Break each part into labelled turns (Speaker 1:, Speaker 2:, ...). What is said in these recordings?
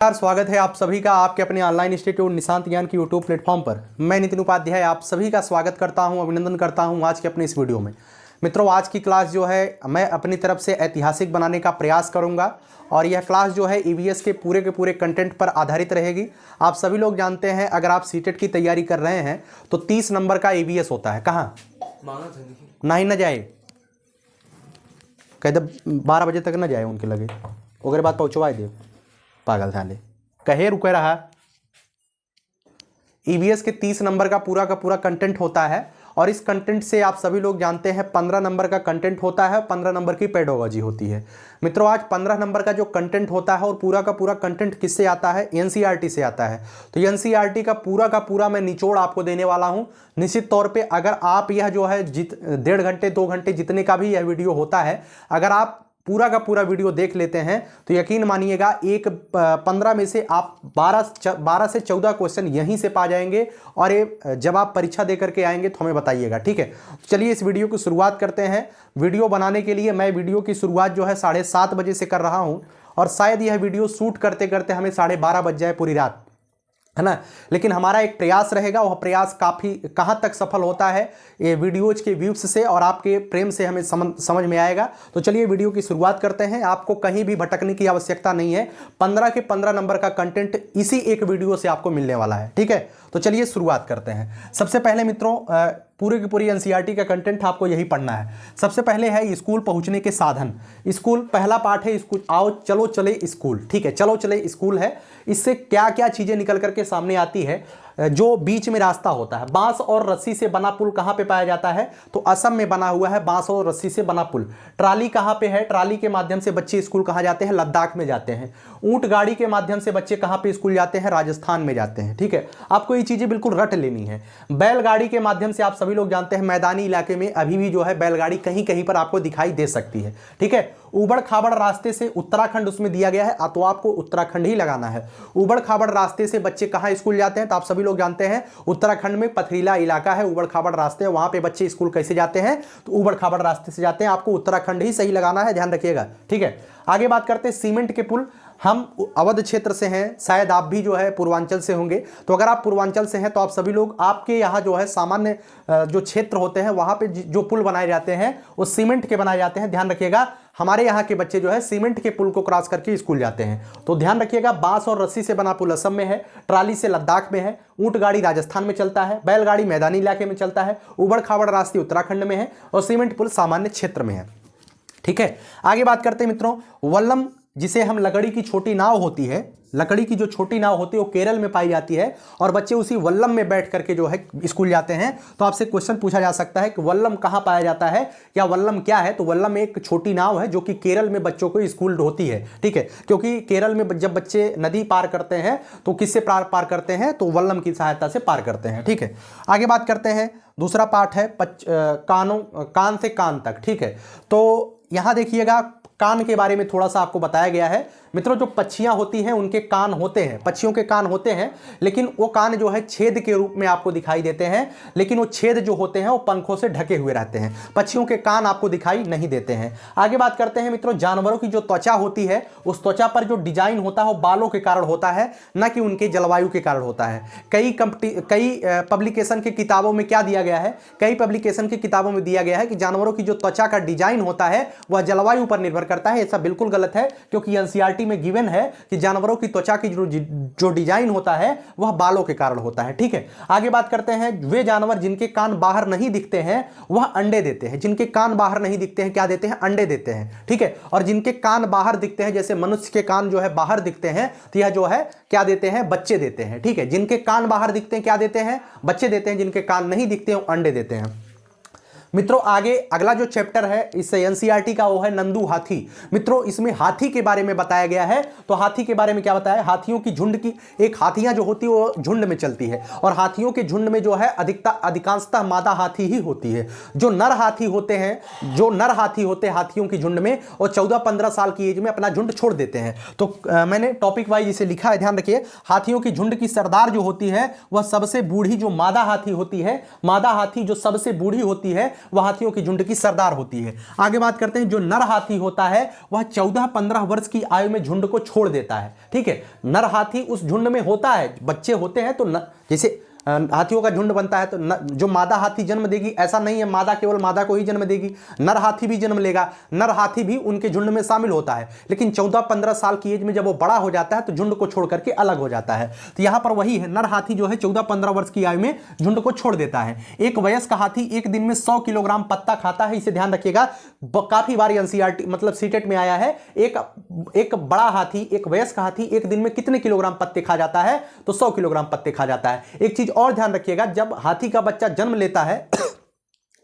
Speaker 1: स्वागत है आप सभी का आपके अपने ऑनलाइन इंस्टीट्यूट निशांत ज्ञान की यूट्यूब प्लेटफॉर्म पर। मैं नितिन उपाध्याय आप सभी का स्वागत करता हूं, अभिनंदन करता हूं आज के अपने इस वीडियो में। मित्रों, आज की क्लास जो है मैं अपनी तरफ से ऐतिहासिक बनाने का प्रयास करूंगा और यह क्लास जो है ईवीएस के पूरे कंटेंट पर आधारित रहेगी। आप सभी लोग जानते हैं, अगर आप सीटेट की तैयारी कर रहे हैं तो 30 नंबर का ईवीएस होता है। कहाँ नहीं न जाए, कहते 12 बजे तक न जाए उनके लगे, वगैरह बात पहुँचवाए दे पागल थाले कहे रुके रहा। ईवीएस के 30 नंबर का पूरा कंटेंट होता है और इस कंटेंट से आप सभी लोग जानते हैं 15 नंबर का कंटेंट होता है, 15 नंबर की पेडोलॉजी होती है। मित्रों, आज 15 नंबर का जो कंटेंट होता है और पूरा कंटेंट किससे आता है? एनसीईआरटी से आता है। तो एनसीईआरटी का पूरा मैं निचोड़ आपको देने वाला हूं। निश्चित तौर पे अगर आप यह जो है 1.5 घंटे 2 घंटे जितने का भी यह वीडियो होता है, अगर आप पूरा का पूरा वीडियो देख लेते हैं तो यकीन मानिएगा 15 में से आप 12 से 14 क्वेश्चन यहीं से पा जाएंगे और ये जब आप परीक्षा दे करके आएंगे तो हमें बताइएगा, ठीक है। चलिए इस वीडियो की शुरुआत करते हैं। वीडियो बनाने के लिए मैं वीडियो की शुरुआत जो है 7:30 बजे से कर रहा हूं और शायद यह वीडियो शूट करते करते हमें 12:30 बज जाए पूरी रात, है ना। लेकिन हमारा एक प्रयास रहेगा, वह प्रयास काफ़ी कहाँ तक सफल होता है ये वीडियोज के व्यूज से और आपके प्रेम से हमें समझ में आएगा। तो चलिए वीडियो की शुरुआत करते हैं। आपको कहीं भी भटकने की आवश्यकता नहीं है। 15 के 15 नंबर का कंटेंट इसी एक वीडियो से आपको मिलने वाला है, ठीक है। तो चलिए शुरुआत करते हैं। सबसे पहले मित्रों, पूरी की पूरी एनसीईआरटी का कंटेंट आपको यही पढ़ना है। सबसे पहले है स्कूल पहुंचने के साधन। स्कूल पहला पार्ट है स्कूल, आओ चलो चले स्कूल, ठीक है। चलो चले स्कूल है, इससे क्या क्या चीजें निकल करके सामने आती है। जो बीच में रास्ता होता है, बांस और रस्सी से बना पुल कहां पे पाया जाता है? तो असम में बना हुआ है बांस और रस्सी से बना पुल। ट्राली कहां पे है? ट्राली के माध्यम से बच्चे स्कूल कहां जाते हैं? लद्दाख में जाते हैं। ऊंट गाड़ी के माध्यम से बच्चे कहां पे स्कूल जाते हैं? राजस्थान में जाते हैं, ठीक है। आपको ये चीजें बिल्कुल रट लेनी है। बैलगाड़ी के माध्यम से आप सभी लोग जानते हैं मैदानी इलाके में अभी भी जो है बैलगाड़ी कहीं कहीं पर आपको दिखाई दे सकती है, ठीक है। उबड़ खाबड़ रास्ते से उत्तराखंड उसमें दिया गया है, तो आपको उत्तराखंड ही लगाना है। उबड़ खाबड़ रास्ते से बच्चे कहां स्कूल जाते हैं? तो आप सभी लोग जानते हैं उत्तराखंड में पथरीला इलाका है, उबड़ खाबड़ रास्ते हैं, वहां पे बच्चे स्कूल कैसे जाते हैं? तो उबड़ खाबड़ रास्ते से जाते हैं। आपको उत्तराखंड ही सही लगाना है, ध्यान रखिएगा, ठीक है। आगे बात करते हैं सीमेंट के पुल। हम अवध क्षेत्र से हैं, शायद आप भी जो है पूर्वांचल से होंगे। तो अगर आप पूर्वांचल से हैं तो आप सभी लोग, आपके यहाँ जो है सामान्य जो क्षेत्र होते हैं वहां पे जो पुल बनाए जाते हैं वो सीमेंट के बनाए जाते हैं, ध्यान रखिएगा। हमारे यहाँ के बच्चे जो है सीमेंट के पुल को क्रॉस करके स्कूल जाते हैं, तो ध्यान रखिएगा। बांस और रस्सी से बना पुल असम में है, ट्राली से लद्दाख में है, ऊंट गाड़ी राजस्थान में चलता है, बैलगाड़ी मैदानी इलाके में चलता है, उबड़ खाबड़ रास्ते उत्तराखंड में है और सीमेंट पुल सामान्य क्षेत्र में है, ठीक है। आगे बात करते हैं मित्रों, वल्लम जिसे हम लकड़ी की छोटी नाव होती है, लकड़ी की जो छोटी नाव होती है वो केरल में पाई जाती है और बच्चे उसी वल्लम में बैठ करके जो है स्कूल जाते हैं। तो आपसे क्वेश्चन पूछा जा सकता है कि वल्लम कहाँ पाया जाता है या वल्लम क्या है? तो वल्लम एक छोटी नाव है जो कि केरल में बच्चों को स्कूल होती है, ठीक है। क्योंकि केरल में जब बच्चे नदी पार करते हैं तो किससे पार करते हैं? तो वल्लम की सहायता से पार करते हैं, ठीक है। आगे बात करते हैं, दूसरा पार्ट है कान से कान तक, ठीक है। तो यहां देखिएगा कान के बारे में थोड़ा सा आपको बताया गया है। मित्रों, जो पक्षियां होती हैं उनके कान होते हैं, पक्षियों के कान होते हैं, लेकिन वो कान जो है छेद के रूप में आपको दिखाई देते हैं, लेकिन वो छेद जो होते हैं वो पंखों से ढके हुए रहते हैं। पक्षियों के कान आपको दिखाई नहीं देते हैं। आगे बात करते हैं मित्रों, जानवरों की जो त्वचा होती है उस त्वचा पर जो डिजाइन होता है वो बालों के कारण होता है, न कि उनके जलवायु के कारण होता है। कई पब्लिकेशन की किताबों में क्या दिया गया है? कई पब्लिकेशन की किताबों में दिया गया है कि जानवरों की जो त्वचा का डिजाइन होता है वह जलवायु पर निर्भर करता है। ऐसा बिल्कुल गलत है, क्योंकि एनसीईआरटी में गिवन है कि जानवरों की त्वचा की जो डिजाइन होता है वह बालों के कारण होता है, ठीक है। आगे बात करते हैं, वे जानवर जिनके कान बाहर नहीं दिखते हैं वह अंडे देते हैं। जिनके कान बाहर नहीं दिखते हैं क्या देते हैं? अंडे देते हैं, ठीक है। और जिनके कान बाहर दिखते हैं, जैसे मनुष्य के कान जो है बाहर दिखते हैं, तो यह जो है क्या देते हैं? बच्चे देते हैं, ठीक है। जिनके कान बाहर दिखते हैं क्या देते हैं? बच्चे देते हैं। जिनके कान नहीं दिखते हैं अंडे देते हैं। मित्रों, आगे अगला जो चैप्टर है इस एनसीईआरटी का वो है नंदू हाथी। मित्रों, इसमें हाथी के बारे में बताया गया है। तो हाथी के बारे में क्या बताया? हाथियों की झुंड की, एक हाथियां जो होती है वो झुंड में चलती है और हाथियों के झुंड में जो है अधिकांशतः मादा हाथी ही होती है। जो नर हाथी होते हैं हाथियों की झुंड में, और 14-15 साल की एज में अपना झुंड छोड़ देते हैं। तो मैंने टॉपिक वाइज इसे लिखा है, ध्यान रखिए। हाथियों की झुंड की सरदार जो होती है वह सबसे बूढ़ी जो मादा हाथी होती है, मादा हाथी जो सबसे बूढ़ी होती है वह हाथियों की झुंड की सरदार होती है। आगे बात करते हैं, जो नर हाथी होता है वह 14-15 वर्ष की आयु में झुंड को छोड़ देता है। ठीक है, नर हाथी उस झुंड में होता है, बच्चे होते हैं तो जैसे हाथियों का झुंड बनता है तो जो मादा हाथी जन्म देगी, ऐसा नहीं है मादा केवल मादा को ही जन्म देगी, नर हाथी भी जन्म लेगा, नर हाथी भी उनके झुंड में शामिल होता है। लेकिन 14-15 साल की एज में जब वो बड़ा हो जाता है तो झुंड को छोड़ करके अलग हो जाता है। तो यहां पर वही है, नर हाथी जो है 14-15 वर्ष की आयु में झुंड को छोड़ देता है। एक वयस्क हाथी एक दिन में 100 किलोग्राम पत्ता खाता है, इसे ध्यान रखिएगा, काफी बार एनसीईआरटी मतलब सीटेट में आया है। एक बड़ा हाथी, एक वयस्क हाथी एक दिन में कितने किलोग्राम पत्ते खा जाता है, तो 100 किलोग्राम पत्ते खा जाता है। एक चीज और ध्यान रखिएगा, जब हाथी का बच्चा जन्म लेता है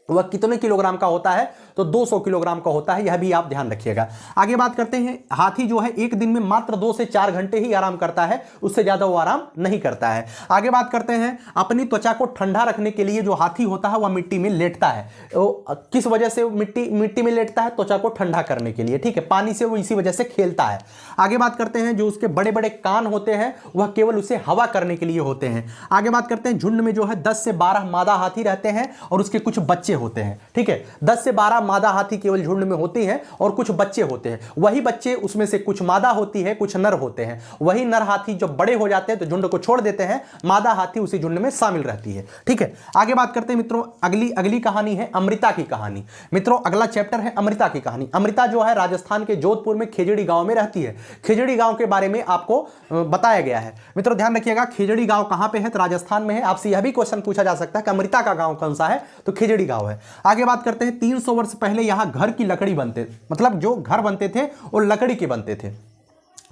Speaker 1: वह कितने किलोग्राम का होता है, तो 200 किलोग्राम का होता है, यह भी आप ध्यान रखिएगा। आगे बात करते हैं, हाथी जो है एक दिन में मात्र 2 से 4 घंटे ही आराम करता है, उससे ज्यादा वो आराम नहीं करता है। आगे बात करते हैं, अपनी त्वचा को ठंडा रखने के लिए जो हाथी होता है वह मिट्टी में लेटता है। किस वजह से मिट्टी में लेटता है, त्वचा को ठंडा करने के लिए। ठीक है, पानी से वो इसी वजह से खेलता है। आगे बात करते हैं, जो उसके बड़े बड़े कान होते हैं वह केवल उसे हवा करने के लिए होते हैं। आगे बात करते हैं, झुंड में जो है 10 से 12 मादा हाथी रहते हैं और उसके कुछ बच्चे होते हैं। ठीक है, 10 से 12 मादा हाथी केवल झुंड में होती हैं और कुछ बच्चे होते हैं। वही बच्चे, उसमें से कुछ मादा होती है, कुछ नर होते हैं। वही नर हाथी जब बड़े हो जाते हैं तो झुंड को छोड़ देते हैं, मादा हाथी उसी झुंड में शामिल रहती है। ठीक है, आगे बात करते हैं मित्रों, अगली कहानी है अमृता की कहानी। मित्रों अगला चैप्टर है अमृता की कहानी। अमृता जो है राजस्थान के जोधपुर में खेजड़ी गांव में रहती है। खेजड़ी गांव के बारे में आपको बताया गया है। मित्रों ध्यान रखिएगा, खेजड़ी गांव कहां पे है, तो राजस्थान में है। आपसे यह भी क्वेश्चन पूछा जा सकता है कि अमृता का गांव कौन सा है, तो खेजड़ी गांव है। आगे बात करते हैं, 300 वर्ष पहले यहां घर की लकड़ी बनते, मतलब जो घर बनते थे वो लकड़ी के बनते थे।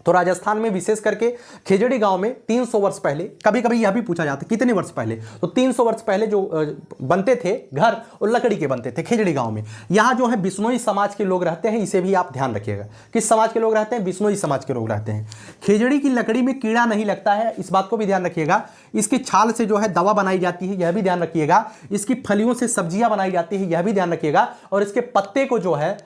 Speaker 1: तो राजस्थान में विशेष करके खेजड़ी गांव में 300 वर्ष पहले, कभी कभी यह भी पूछा जाता है कितने वर्ष पहले, तो 300 वर्ष पहले जो बनते थे घर वो लकड़ी के बनते थे खेजड़ी गांव में। यहां जो है बिश्नोई समाज के लोग रहते हैं, इसे भी आप ध्यान रखिएगा। किस समाज के लोग रहते हैं, बिश्नोई समाज के लोग रहते हैं। खेजड़ी की लकड़ी में कीड़ा नहीं लगता है, इस बात को भी ध्यान रखिएगा। इसकी छाल से जो है दवा बनाई जाती है, यह भी ध्यान रखिएगा। इसकी फलियों से सब्जियां बनाई जाती है, यह भी ध्यान रखिएगा। और इसके पत्ते को जो है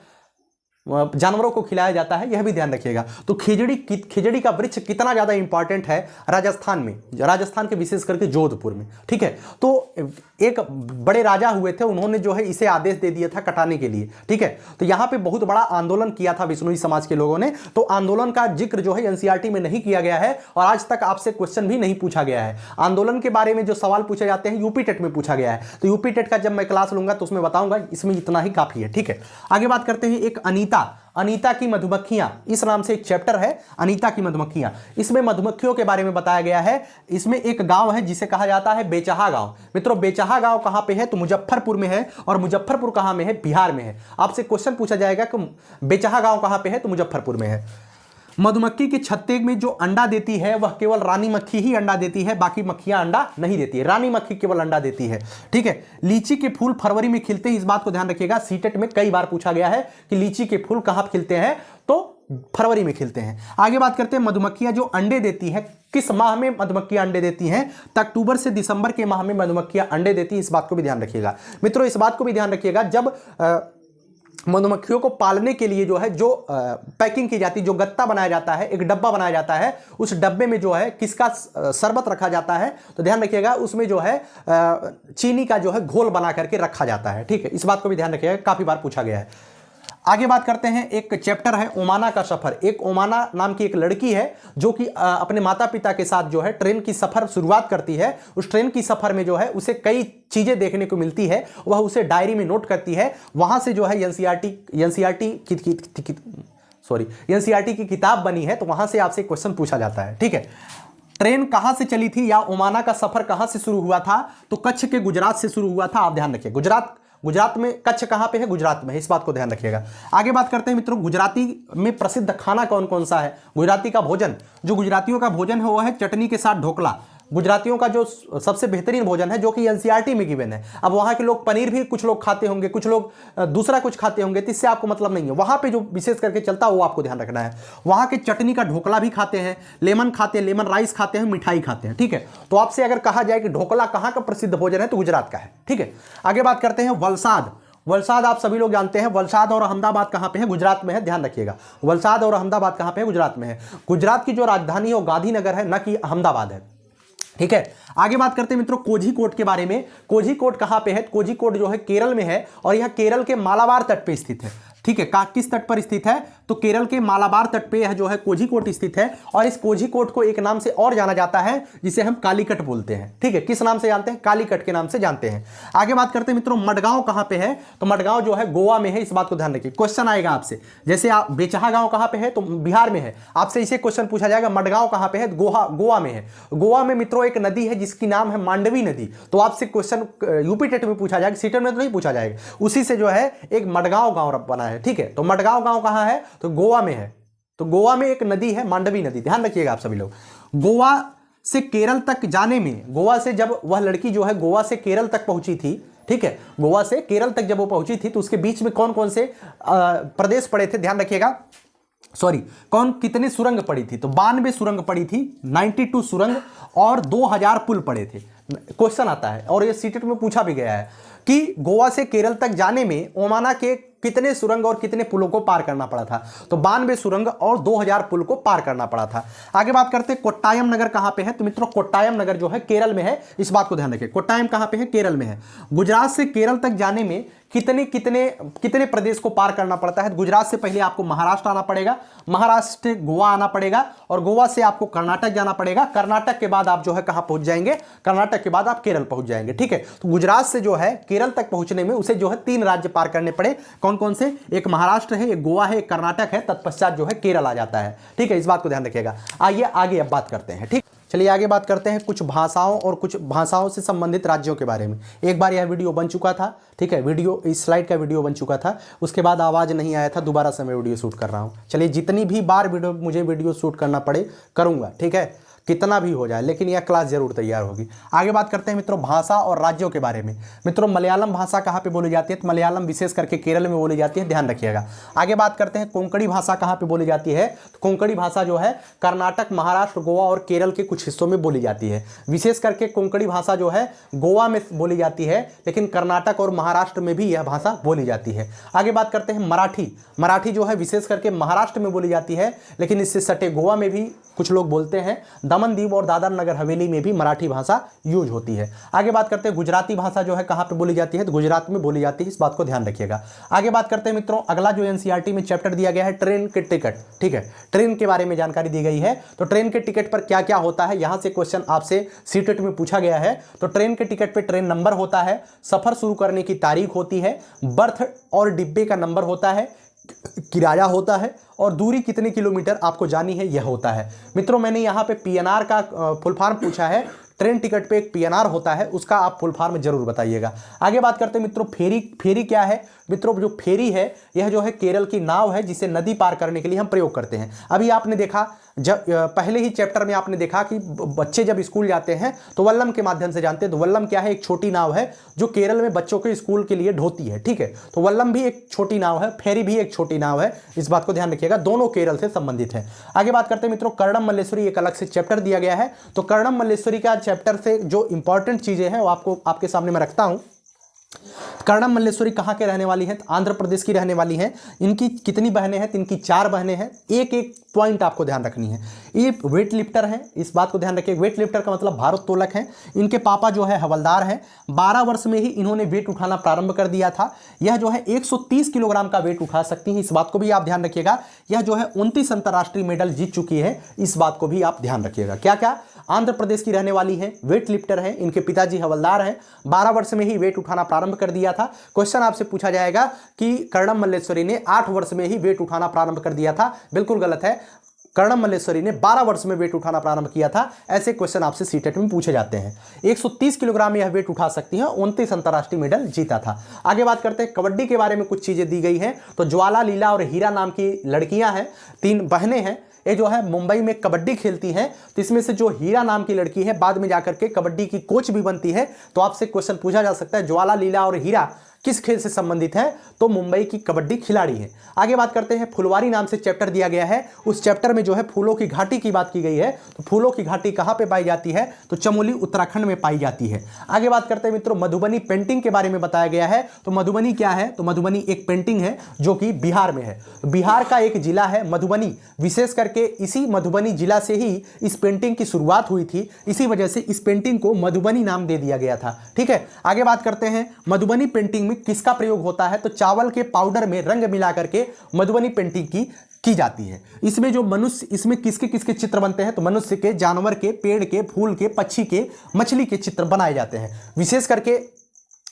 Speaker 1: जानवरों को खिलाया जाता है, यह भी ध्यान रखिएगा। तो खिजड़ी का वृक्ष कितना ज्यादा इंपॉर्टेंट है राजस्थान में, राजस्थान के विशेष करके जोधपुर में। ठीक है, तो एक बड़े राजा हुए थे, उन्होंने जो है इसे आदेश दे दिया था कटाने के लिए। ठीक है, तो यहां पे बहुत बड़ा आंदोलन किया था बिश्नोई समाज के लोगों ने। तो आंदोलन का जिक्र जो है एनसीईआरटी में नहीं किया गया है और आज तक आपसे क्वेश्चन भी नहीं पूछा गया है। आंदोलन के बारे में जो सवाल पूछे जाते हैं यूपी टेट में पूछा गया है, तो यूपी टेट का जब मैं क्लास लूंगा तो उसमें बताऊंगा, इसमें इतना ही काफी है। ठीक है, आगे बात करते हैं, एक अनीता की मधुमक्खियां, इस नाम से एक चैप्टर है अनीता की मधुमक्खियां। इसमें मधुमक्खियों के बारे में बताया गया है। इसमें एक गांव है जिसे कहा जाता है बेचहा गांव। मित्रों बेचहा गांव कहां पे है, तो मुजफ्फरपुर में है। और मुजफ्फरपुर कहां में है, बिहार में है। आपसे क्वेश्चन पूछा जाएगा कि बेचहा गांव कहां पे है, तो मुजफ्फरपुर में है। मधुमक्खी के छत्ते में जो अंडा देती है वह केवल रानी मक्खी ही अंडा देती है, बाकी मक्खियां अंडा नहीं देती है, रानी मक्खी केवल अंडा देती है। ठीक है, लीची के फूल फरवरी में खिलते हैं, इस बात को ध्यान रखिएगा। सीटेट में कई बार पूछा गया है कि लीची के फूल कहां खिलते हैं, तो फरवरी में खिलते हैं। आगे बात करते हैं, मधुमक्खियां जो अंडे देती हैं, किस माह में मधुमक्खियां अंडे देती हैं, तो अक्टूबर से दिसंबर के माह में मधुमक्खियां अंडे देती हैं, इस बात को भी ध्यान रखिएगा। मित्रों इस बात को भी ध्यान रखिएगा, जब मधुमक्खियों को पालने के लिए जो है जो पैकिंग की जाती है, जो गत्ता बनाया जाता है, एक डब्बा बनाया जाता है, उस डब्बे में जो है किसका शरबत रखा जाता है, तो ध्यान रखिएगा उसमें जो है चीनी का जो है घोल बना करके रखा जाता है। ठीक है, इस बात को भी ध्यान रखिएगा, काफी बार पूछा गया है। आगे बात करते हैं, एक चैप्टर है ओमाना का सफर। एक ओमाना नाम की एक लड़की है जो कि अपने माता पिता के साथ जो है ट्रेन की सफर शुरुआत करती है। उस ट्रेन की सफर में जो है उसे कई चीजें देखने को मिलती है, वह उसे डायरी में नोट करती है। वहां से जो है एनसीईआरटी की किताब बनी है, तो वहां से आपसे क्वेश्चन पूछा जाता है। ठीक है, ट्रेन कहां से चली थी या ओमाना का सफर कहां से शुरू हुआ था, तो कच्छ के गुजरात से शुरू हुआ था। आप ध्यान रखिए, गुजरात में, कच्छ कहां पे है, गुजरात में है, इस बात को ध्यान रखिएगा। आगे बात करते हैं मित्रों, गुजराती में प्रसिद्ध खाना कौन कौन सा है। गुजराती का भोजन, जो गुजरातियों का भोजन है वो है चटनी के साथ ढोकला। गुजरातियों का जो सबसे बेहतरीन भोजन है, जो कि एनसीईआरटी में गिवन है। अब वहां के लोग पनीर भी कुछ लोग खाते होंगे, कुछ लोग दूसरा कुछ खाते होंगे, तो इससे आपको मतलब नहीं है। वहां पे जो विशेष करके चलता है वो आपको ध्यान रखना है। वहां के चटनी का ढोकला भी खाते हैं, लेमन खाते हैं, लेमन राइस खाते हैं, मिठाई खाते हैं। ठीक है, तो आपसे अगर कहा जाए कि ढोकला कहां का प्रसिद्ध भोजन है, तो गुजरात का है। ठीक है, आगे बात करते हैं वलसाड आप सभी लोग जानते हैं। वलसाड और अहमदाबाद कहां पे है, गुजरात में है, ध्यान रखिएगा। वलसाड और अहमदाबाद कहां पे है, गुजरात में है। गुजरात की जो राजधानी है वो गांधीनगर है, न कि अहमदाबाद है। ठीक है। आगे बात करते हैं मित्रों कोझिकोड के बारे में। कोझिकोड कहां पे है? कोझिकोड जो है केरल में है और यह केरल के मालाबार तट पे स्थित है। ठीक है, किस तट पर स्थित है? तो केरल के मालाबार तट पे यह जो है कोझिकोड स्थित है और इस कोझिकोड को एक नाम से और जाना जाता है जिसे हम कालीकट बोलते हैं। ठीक है, किस नाम से जानते हैं? कालीकट के नाम से जानते हैं। आगे बात करते हैं मित्रों मडगांव कहां पे है? तो मडगांव जो है गोवा में है, इस बात को ध्यान रखिए। क्वेश्चन आएगा आपसे, जैसे आप बेचहा गांव कहां पे है? तो बिहार में है। आपसे इसे क्वेश्चन पूछा जाएगा मडगांव कहां पे है? गोवा में है। गोवा में मित्रों एक नदी है जिसकी नाम है मांडवी नदी। तो आपसे क्वेश्चन यूपी टेट में पूछा जाएगा, सीटेट में तो नहीं पूछा जाएगा। उसी से जो है एक मडगांव गांव बना है। ठीक है, तो मडगांव गांव कहां है? तो गोवा में है। तो गोवा में एक नदी है मांडवी नदी, ध्यान रखिएगा आप सभी लोग। गोवा से केरल तक जाने में, गोवा से जब वह लड़की जो है गोवा से केरल तक पहुंची थी, ठीक है, गोवा से केरल तक जब वो पहुंची थी तो उसके बीच में कौन कौन से प्रदेश पड़े थे? ध्यान रखिएगा, कितनी सुरंग पड़ी थी? तो 92 सुरंग पड़ी थी, 92 सुरंग और 2000 पुल पड़े थे। क्वेश्चन आता है और ये सीटेट में पूछा भी गया है कि गोवा से केरल तक जाने में ओमाना के कितने सुरंग और कितने पुलों को पार करना पड़ा था? तो 92 सुरंग और 2000 पुल को पार करना पड़ा था। आगे बात करते हैं कोट्टायम नगर कहां पे है? तो मित्रों कोट्टायम नगर जो है केरल में है, इस बात को ध्यान रखिए। कोट्टायम कहां पे है? केरल में है। गुजरात से केरल तक जाने में कितने प्रदेश को पार करना पड़ता है? गुजरात से पहले आपको महाराष्ट्र आना पड़ेगा, महाराष्ट्र से गोवा आना पड़ेगा और गोवा से आपको कर्नाटक जाना पड़ेगा। कर्नाटक के बाद आप जो है कहां पहुंच जाएंगे? कर्नाटक के बाद आप केरल पहुंच जाएंगे। ठीक है, तो गुजरात से जो है केरल तक पहुंचने में उसे जो है 3 राज्य पार करने पड़े। कौन कौन से? एक महाराष्ट्र है, एक गोवा है, एक कर्नाटक है, तत्पश्चात जो है केरल आ जाता है। ठीक है, इस बात को ध्यान रखिएगा। आइए आगे अब बात करते हैं। ठीक, चलिए आगे बात करते हैं कुछ भाषाओं और कुछ भाषाओं से संबंधित राज्यों के बारे में। एक बार यह वीडियो बन चुका था, ठीक है, वीडियो इस स्लाइड का वीडियो बन चुका था, उसके बाद आवाज़ नहीं आया था, दोबारा से मैं वीडियो शूट कर रहा हूँ। चलिए जितनी भी बार मुझे वीडियो शूट करना पड़े करूँगा, ठीक है, कितना भी हो जाए, लेकिन यह क्लास जरूर तैयार होगी। आगे बात करते हैं मित्रों भाषा और राज्यों के बारे में। मित्रों मलयालम भाषा कहाँ पे बोली जाती है? तो मलयालम विशेष करके केरल में बोली जाती है, ध्यान रखिएगा। आगे बात करते हैं कोंकणी भाषा कहाँ पे बोली जाती है? तो कोंकणी भाषा जो है कर्नाटक, महाराष्ट्र, गोवा और केरल के कुछ हिस्सों में बोली जाती है। विशेष करके कोंकणी भाषा जो है गोवा में बोली जाती है, लेकिन कर्नाटक और महाराष्ट्र में भी यह भाषा बोली जाती है। आगे बात करते हैं मराठी। मराठी जो है विशेष करके महाराष्ट्र में बोली जाती है, लेकिन इससे सटे गोवा में भी कुछ लोग बोलते हैं। दमन दीव और दादर नगर हवेली में भी मराठी भाषा यूज होती है। आगे बात करते हैं गुजराती भाषा जो है कहाँ पे बोली जाती है? तो गुजरात में बोली जाती है, इस बात को ध्यान रखिएगा। आगे बात करते हैं मित्रों अगला जो एनसीईआरटी में चैप्टर दिया गया है ट्रेन के टिकट। ठीक है, ट्रेन के बारे में जानकारी दी गई है। तो ट्रेन के टिकट पर क्या क्या होता है, यहां से क्वेश्चन आपसे सीटेट में पूछा गया है। तो ट्रेन के टिकट पे ट्रेन नंबर होता है, सफर शुरू करने की तारीख होती है, बर्थ और डिब्बे का नंबर होता है, किराया होता है और दूरी कितने किलोमीटर आपको जानी है यह होता है। मित्रों मैंने यहाँ पे पीएनआर का फुल फॉर्म पूछा है। ट्रेन टिकट पे एक पीएनआर होता है, उसका आप फुल फॉर्म जरूर बताइएगा। आगे बात करते हैं मित्रों फेरी क्या है? मित्रों जो फेरी है यह जो है केरल की नाव है जिसे नदी पार करने के लिए हम प्रयोग करते हैं। अभी आपने देखा जब पहले ही चैप्टर में आपने देखा कि बच्चे जब स्कूल जाते हैं तो वल्लम के माध्यम से जानते हैं। तो वल्लम क्या है? एक छोटी नाव है जो केरल में बच्चों के स्कूल के लिए ढोती है। ठीक है, तो वल्लम भी एक छोटी नाव है, फेरी भी एक छोटी नाव है, इस बात को ध्यान रखिएगा, दोनों केरल से संबंधित है। आगे बात करते हैं मित्रों कर्णम मल्लेश्वरी, एक अलग से चैप्टर दिया गया है। तो कर्णम मल्लेश्वरी का चैप्टर से जो इंपॉर्टेंट चीजें हैं वो आपके सामने मैं रखता हूं। कर्णम मल्लेश्वरी कहाँ के रहने वाली हैं? तो आंध्र प्रदेश की रहने वाली हैं। इनकी कितनी बहनें हैं? तो इनकी 4 बहनें हैं। एक एक पॉइंट आपको ध्यान रखनी है। ये वेट लिफ्टर हैं, इस बात को ध्यान रखिए। वेट लिफ्टर का मतलब भारोत्तोलक हैं। इनके पापा जो है हवलदार हैं। 12 वर्ष में ही इन्होंने वेट उठाना प्रारंभ कर दिया था। यह जो है 130 किलोग्राम का वेट उठा सकती हैं, इस बात को भी आप ध्यान रखिएगा। यह जो है 29 अंतर्राष्ट्रीय मेडल जीत चुकी है, इस बात को भी आप ध्यान रखिएगा। क्या क्या? आंध्र प्रदेश की रहने वाली है, वेट लिफ्टर है, इनके पिताजी हवलदार हैं, 12 वर्ष में ही वेट उठाना प्रारंभ कर दिया था। क्वेश्चन आपसे पूछा जाएगा कि कर्णम मल्लेश्वरी ने 8 वर्ष में ही वेट उठाना प्रारंभ कर दिया था। बिल्कुल गलत है, कर्णम मल्लेश्वरी ने 12 वर्ष में वेट उठाना प्रारंभ किया था। ऐसे क्वेश्चन आपसे सीटेट में पूछे जाते हैं। 130 किलोग्राम यह वेट उठा सकती हैं, 29 अंतर्राष्ट्रीय मेडल जीता था। आगे बात करते हैं कबड्डी के बारे में, कुछ चीजें दी गई हैं। तो ज्वाला, लीला और हीरा नाम की लड़कियां हैं, 3 बहनें हैं। ये जो है मुंबई में कबड्डी खेलती हैं। तो इसमें से जो हीरा नाम की लड़की है बाद में जाकर के कबड्डी की कोच भी बनती है। तो आपसे क्वेश्चन पूछा जा सकता है ज्वाला, लीला और हीरा किस खेल से संबंधित है? तो मुंबई की कबड्डी खिलाड़ी है। आगे बात करते हैं फुलवारी नाम से चैप्टर दिया गया है। उस चैप्टर में जो है फूलों की घाटी की बात की गई है। तो फूलों की घाटी कहाँ पे पाई जाती है? तो चमोली उत्तराखंड में पाई जाती है। आगे बात करते हैं मित्रों मधुबनी पेंटिंग के बारे में बताया गया है। तो मधुबनी क्या है? तो मधुबनी एक पेंटिंग है जो कि बिहार में है। बिहार का एक जिला है मधुबनी, विशेष करके करके इसी मधुबनी जिला से ही इस पेंटिंग की शुरुआत हुई थी, इसी वजह से इस पेंटिंग को मधुबनी नाम दे दिया गया था। ठीक है, आगे बात करते हैं मधुबनी पेंटिंग में किसका प्रयोग होता है, तो चावल के पाउडर में रंग मिला करके मधुबनी पेंटिंग की जाती है। इसमें जो मनुष्य, इसमें किसके किसके चित्र बनते हैं, तो मनुष्य के, जानवर के, पेड़ के, फूल के, पक्षी के, मछली के चित्र बनाए जाते हैं। विशेष करके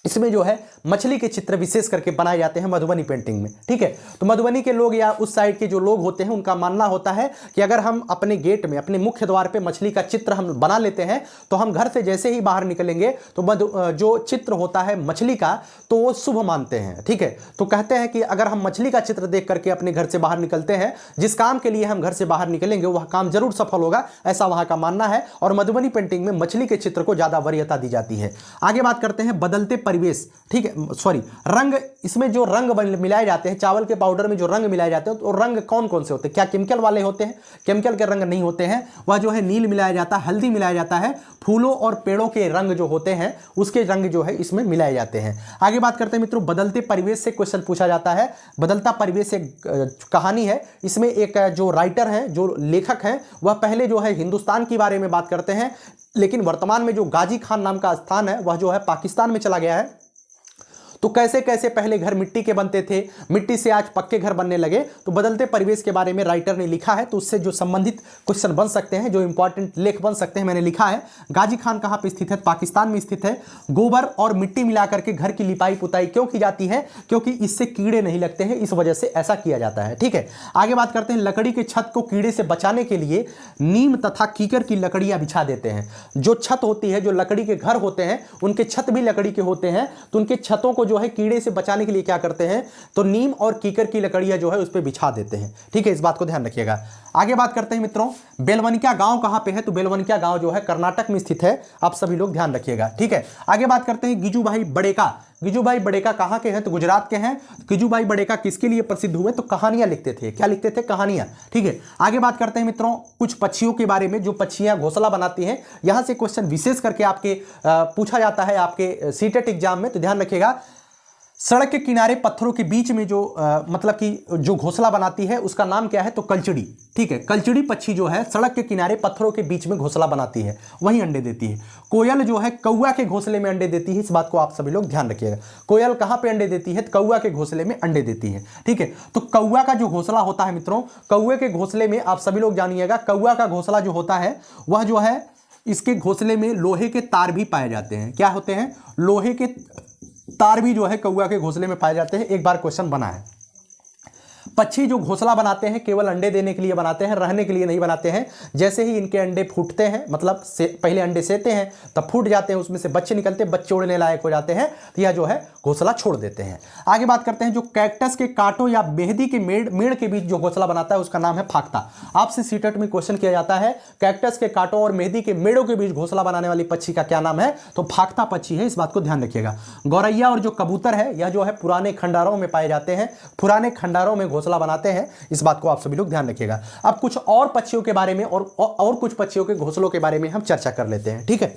Speaker 1: इसमें जो है मछली के चित्र विशेष करके बनाए जाते हैं मधुबनी पेंटिंग में। ठीक है, तो मधुबनी के लोग या उस साइड के जो लोग होते हैं उनका मानना होता है कि अगर हम अपने गेट में, अपने मुख्य द्वार पे मछली का चित्र हम बना लेते हैं तो हम घर से जैसे ही बाहर निकलेंगे तो जो चित्र होता है मछली का तो वो शुभ मानते हैं। ठीक है, तो कहते हैं कि अगर हम मछली का चित्र देख करके अपने घर से बाहर निकलते हैं, जिस काम के लिए हम घर से बाहर निकलेंगे वह काम जरूर सफल होगा, ऐसा वहां का मानना है। और मधुबनी पेंटिंग में मछली के चित्र को ज्यादा वरीयता दी जाती है। आगे बात करते हैं बदलते परिवेश। ठीक है, सॉरी, रंग, इसमें जो रंग मिलाए जाते हैं, चावल के पाउडर में जो रंग मिलाए जाते हैं, तो रंग कौन कौन से होते हैं, क्या केमिकल वाले होते हैं, केमिकल के रंग नहीं होते हैं। वह जो है नील मिलाया जाता है, हल्दी मिलाया जाता है, फूलों और पेड़ों के रंग जो होते हैं उसके रंग जो है इसमें मिलाए जाते हैं। आगे बात करते हैं मित्रों, बदलते परिवेश से क्वेश्चन पूछा जाता है। बदलता परिवेश एक कहानी है। इसमें एक जो राइटर है, जो लेखक है, वह पहले जो है हिंदुस्तान के बारे में बात करते हैं, लेकिन वर्तमान में जो गाजी खान नाम का स्थान है वह जो है पाकिस्तान में चला गया है। तो कैसे कैसे पहले घर मिट्टी के बनते थे, मिट्टी से आज पक्के घर बनने लगे, तो बदलते परिवेश के बारे में राइटर ने लिखा है। तो उससे जो संबंधित क्वेश्चन बन सकते हैं, जो इंपॉर्टेंट लेख बन सकते हैं, मैंने लिखा है। गाजी खान कहाँ पे स्थित है, पाकिस्तान में स्थित है। गोबर और मिट्टी मिला करके घर की लिपाई पुताई क्यों की जाती है, क्योंकि इससे कीड़े नहीं लगते हैं, इस वजह से ऐसा किया जाता है। ठीक है, आगे बात करते हैं, लकड़ी के छत को कीड़े से बचाने के लिए नीम तथा कीकर की लकड़ियां बिछा देते हैं। जो छत होती है, जो लकड़ी के घर होते हैं, उनके छत भी लकड़ी के होते हैं, तो उनके छतों को जो है कीड़े से बचाने के लिए क्या करते हैं, तो नीम और कीकर की लकड़ियां जो है उस पर बिछा देते हैं। ठीक है, इस बात को ध्यान रखिएगा। आगे बात करते हैं मित्रों, बेलवनिका गांव कहां पे है, तो बेलवनिका गांव जो है कर्नाटक में स्थित है, आप सभी लोग ध्यान रखिएगा। ठीक है, आगे बात करते हैं गिजुभाई बड़ेका। गिजुभाई बड़ेका कहां के हैं, तो गुजरात के हैं। गिजुभाई बड़ेका किसके लिए प्रसिद्ध हुए, तो कहानियां लिखते थे। क्या लिखते थे, कहानियां। ठीक है, आगे बात करते हैं मित्रों कुछ पक्षियों के बारे में, जो पक्षियां घोंसला बनाती हैं। यहां से क्वेश्चन विशेष करके आपके पूछा जाता है आपके सीटेट एग्जाम में, तो ध्यान रखिएगा। सड़क के किनारे पत्थरों के बीच में जो मतलब कि जो घोंसला बनाती है उसका नाम क्या है, तो कलचड़ी। ठीक है, कलचड़ी पक्षी जो है सड़क के किनारे पत्थरों के बीच में घोंसला बनाती है, वहीं अंडे देती है। कोयल जो है कौवा के घोंसले में अंडे देती है, इस बात को आप सभी लोग ध्यान रखिएगा। कोयल कहाँ पे अंडे देती है, तो कौवा के घोंसले में अंडे देती है। ठीक है, तो कौवा का जो घोंसला होता है मित्रों, कौवे के घोंसले में आप सभी लोग जानिएगा, कौवा का घोंसला जो होता है वह जो है, इसके घोंसले में लोहे के तार भी पाए जाते हैं। क्या होते हैं, लोहे के तार भी जो है कौवा के घोंसले में पाए जाते हैं। एक बार क्वेश्चन बना है। पक्षी जो घोंसला बनाते हैं केवल अंडे देने के लिए बनाते हैं, रहने के लिए नहीं बनाते हैं। जैसे ही इनके अंडे फूटते हैं, मतलब पहले अंडे सेते हैं तब फूट जाते हैं, उसमें से बच्चे निकलते हैं, बच्चे उड़ने लायक हो जाते हैं, तो यह जो है घोंसला छोड़ देते हैं। आगे बात करते हैं, जो कैक्टस के कांटों या मेहंदी के मेड़ के बीच जो घोंसला बनाता है उसका नाम है फाख्ता। आपसे सीटेट में क्वेश्चन किया जाता है, कैक्टस के कांटों और मेहंदी के मेड़ों के बीच घोंसला बनाने वाली पक्षी का क्या नाम है, तो फाख्ता पक्षी है, इस बात को ध्यान रखिएगा। गौरैया और जो कबूतर है, यह जो है पुराने खंडारों में पाए जाते हैं, पुराने खंडारों में घोंसला बनाते हैं, इस बात को आप सभी लोग ध्यान रखिएगा। अब कुछ और पक्षियों के बारे में और कुछ पक्षियों के घोंसलों के बारे में हम चर्चा कर लेते हैं। ठीक है,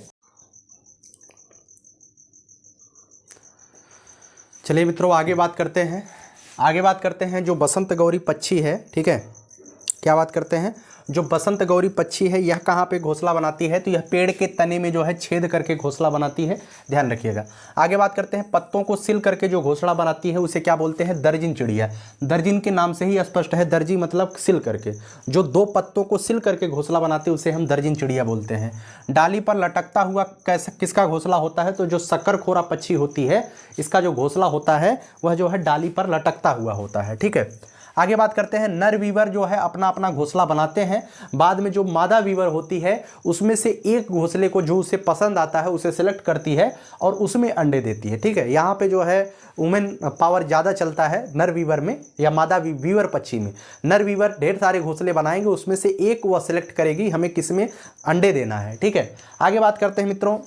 Speaker 1: चलिए मित्रों आगे बात करते हैं जो बसंत गौरी पक्षी है। ठीक है, क्या बात करते हैं, जो बसंत गौरी पक्षी है यह कहाँ पे घोंसला बनाती है, तो यह पेड़ के तने में जो है छेद करके घोंसला बनाती है, ध्यान रखिएगा। आगे बात करते हैं, पत्तों को सिल करके जो घोंसला बनाती है उसे क्या बोलते हैं, दर्जिन चिड़िया। दर्जिन के नाम से ही स्पष्ट है, दर्जी मतलब सिल करके, जो दो पत्तों को सिल करके घोंसला बनाती है उसे हम दर्जिन चिड़िया बोलते हैं। डाली पर लटकता हुआ किसका घोंसला होता है, तो जो शक्करखोरा पक्षी होती है इसका जो घोंसला होता है वह जो है डाली पर लटकता हुआ होता है। ठीक है, आगे बात करते हैं, नर वीवर जो है अपना अपना घोंसला बनाते हैं, बाद में जो मादा वीवर होती है उसमें से एक घोंसले को जो उसे पसंद आता है उसे सिलेक्ट करती है और उसमें अंडे देती है। ठीक है, यहाँ पे जो है वुमेन पावर ज़्यादा चलता है नर वीवर में या मादा वीवर पक्षी में। नर वीवर ढेर सारे घोंसले बनाएंगे, उसमें से एक वह सिलेक्ट करेगी हमें किस में अंडे देना है। ठीक है, आगे बात करते हैं मित्रों,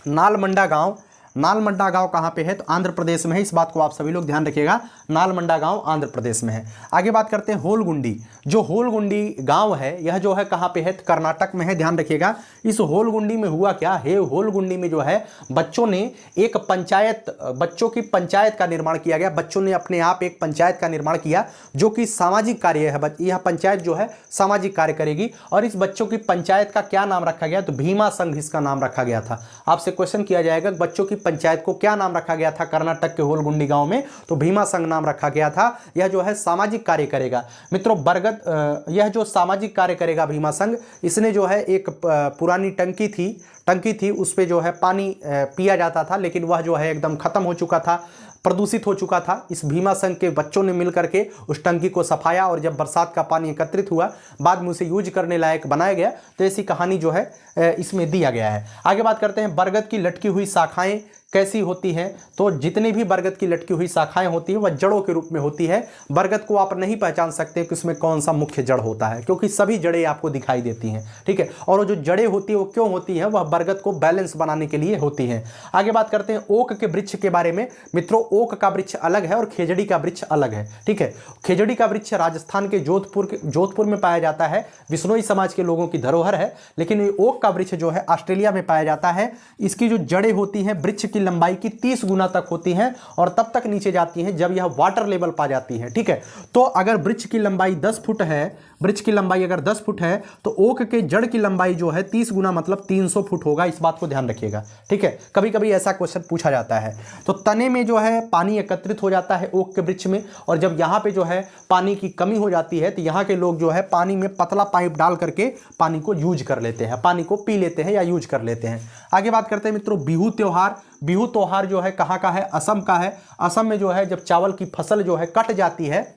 Speaker 1: नालमंडा गाँव कहाँ पे है, तो आंध्र प्रदेश में है, इस बात को आप सभी लोग ध्यान रखिएगा। नालमंडा गांव आंध्र प्रदेश में है। आगे बात करते हैं होलगुंडी। जो होलगुंडी गांव है यह जो है कहाँ पे है, कर्नाटक में है। ध्यान रखिएगा। इस होलगुंडी में हुआ क्या है, होलगुंडी में जो है बच्चों ने एक पंचायत, बच्चों की पंचायत का निर्माण किया गया। बच्चों ने अपने आप एक पंचायत का निर्माण किया जो कि सामाजिक कार्य है। यह पंचायत जो है सामाजिक कार्य करेगी। और इस बच्चों की पंचायत का क्या नाम रखा गया, तो भीमा संघ इसका नाम रखा गया था। आपसे क्वेश्चन किया जाएगा बच्चों की पंचायत को क्या नाम रखा गया था कर्नाटक के होलगुंडी गांव में, तो भीमा संघ नाम रखा गया था। यह जो है सामाजिक कार्य करेगा। मित्रों बरगद, यह जो सामाजिक कार्य करेगा भीमा संघ, इसने जो है एक पुरानी टंकी थी उस पे जो है पानी पिया जाता था, लेकिन वह जो है एकदम खत्म हो चुका था, प्रदूषित हो चुका था। इस भीमा संघ के बच्चों ने मिलकर के उस टंकी को सफाया और जब बरसात का पानी एकत्रित हुआ, बाद में उसे यूज करने लायक बनाया गया। तो ऐसी कहानी जो है इसमें दिया गया है। आगे बात करते हैं बरगद की लटकी हुई शाखाएं कैसी होती हैं, तो जितनी भी बरगद की लटकी हुई शाखाएं होती हैं वह जड़ों के रूप में होती है। बरगद को आप नहीं पहचान सकते कि उसमें कौन सा मुख्य जड़ होता है, क्योंकि सभी जड़ें आपको दिखाई देती हैं। ठीक है, और वो जो जड़ें होती है वो क्यों होती हैं, वह बरगद को बैलेंस बनाने के लिए होती हैं। आगे बात करते हैं ओक के वृक्ष के बारे में। मित्रों ओक का वृक्ष अलग है और खेजड़ी का वृक्ष अलग है। ठीक है, खेजड़ी का वृक्ष राजस्थान के जोधपुर में पाया जाता है, बिश्नोई समाज के लोगों की धरोहर है। लेकिन ओक का वृक्ष जो है ऑस्ट्रेलिया में पाया जाता है। इसकी जो जड़ें होती हैं वृक्ष की लंबाई की 30 गुना तक होती हैं और तब तक नीचे जाती हैं जब यह वाटर लेवल पा जाती है। ठीक है, तो अगर वृक्ष की लंबाई 10 फुट है, वृक्ष की लंबाई अगर 10 फुट है तो ओक के जड़ की लंबाई जो है 30 गुना मतलब 300 फुट होगा। इस बात को ध्यान रखिएगा। ठीक है, कभी कभी ऐसा क्वेश्चन पूछा जाता है। तो तने में जो है पानी एकत्रित हो जाता है ओक के वृक्ष में, और जब यहाँ पे जो है पानी की कमी हो जाती है तो यहाँ के लोग जो है पानी में पतला पाइप डाल करके पानी को यूज कर लेते हैं, पानी को पी लेते हैं या यूज कर लेते हैं। आगे बात करते हैं मित्रों बिहू त्योहार। बिहू त्योहार जो है कहाँ का है, असम का है। असम में जो है जब चावल की फसल जो है कट जाती है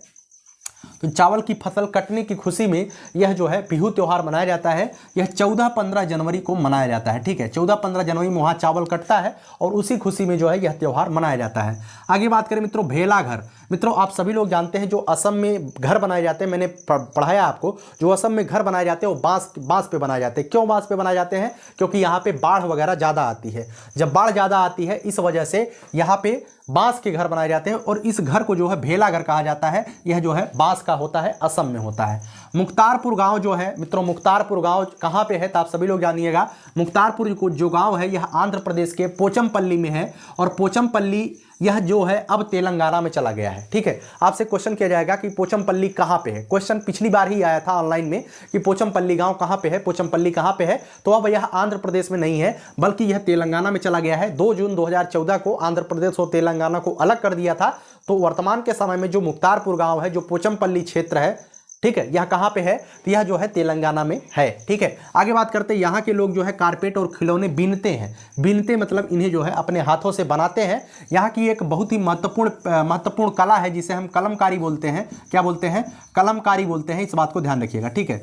Speaker 1: तो चावल की फसल कटने की खुशी में यह जो है बिहू त्योहार मनाया जाता है। यह 14-15 जनवरी को मनाया जाता है। ठीक है, 14-15 जनवरी में वहाँ चावल कटता है और उसी खुशी में जो है यह त्यौहार मनाया जाता है। आगे बात करें मित्रों भेला घर। मित्रों आप सभी लोग जानते हैं जो असम में घर बनाए जाते हैं, मैंने पढ़ाया आपको, जो असम में घर बनाए जाते हैं वो बांस पे बनाए जाते हैं। क्यों बांस पे बनाए जाते हैं, क्योंकि यहाँ पे बाढ़ वगैरह ज़्यादा आती है। जब बाढ़ ज़्यादा आती है इस वजह से यहाँ पे बांस के घर बनाए जाते हैं और इस घर को जो है भेला घर कहा जाता है। यह जो है बांस का होता है, असम में होता है। मुख्तारपुर गांव जो है मित्रों, मुख्तारपुर गांव कहाँ पे है तो आप सभी लोग जानिएगा। मुख्तारपुर जो गांव है यह आंध्र प्रदेश के पोचमपल्ली में है और पोचमपल्ली यह जो है अब तेलंगाना में चला गया है। ठीक है, आपसे क्वेश्चन किया जाएगा कि पोचमपल्ली कहाँ पे है। क्वेश्चन पिछली बार ही आया था ऑनलाइन में कि पोचमपल्ली गांव कहाँ पे है, पोचमपल्ली कहाँ पे है। तो अब यह आंध्र प्रदेश में नहीं है बल्कि यह तेलंगाना में चला गया है। 2 जून 2014 को आंध्र प्रदेश और तेलंगाना को अलग कर दिया था। तो वर्तमान के समय में जो मुख्तारपुर गाँव है, जो पोचमपल्ली क्षेत्र है, ठीक है, यह कहाँ पे है, तो यह जो है तेलंगाना में है। ठीक है, आगे बात करते हैं यहाँ के लोग जो है कारपेट और खिलौने बीनते हैं। बीनते मतलब इन्हें जो है अपने हाथों से बनाते हैं। यहाँ की एक बहुत ही महत्वपूर्ण कला है जिसे हम कलमकारी बोलते हैं। क्या बोलते हैं, कलमकारी बोलते हैं। इस बात को ध्यान रखिएगा। ठीक है,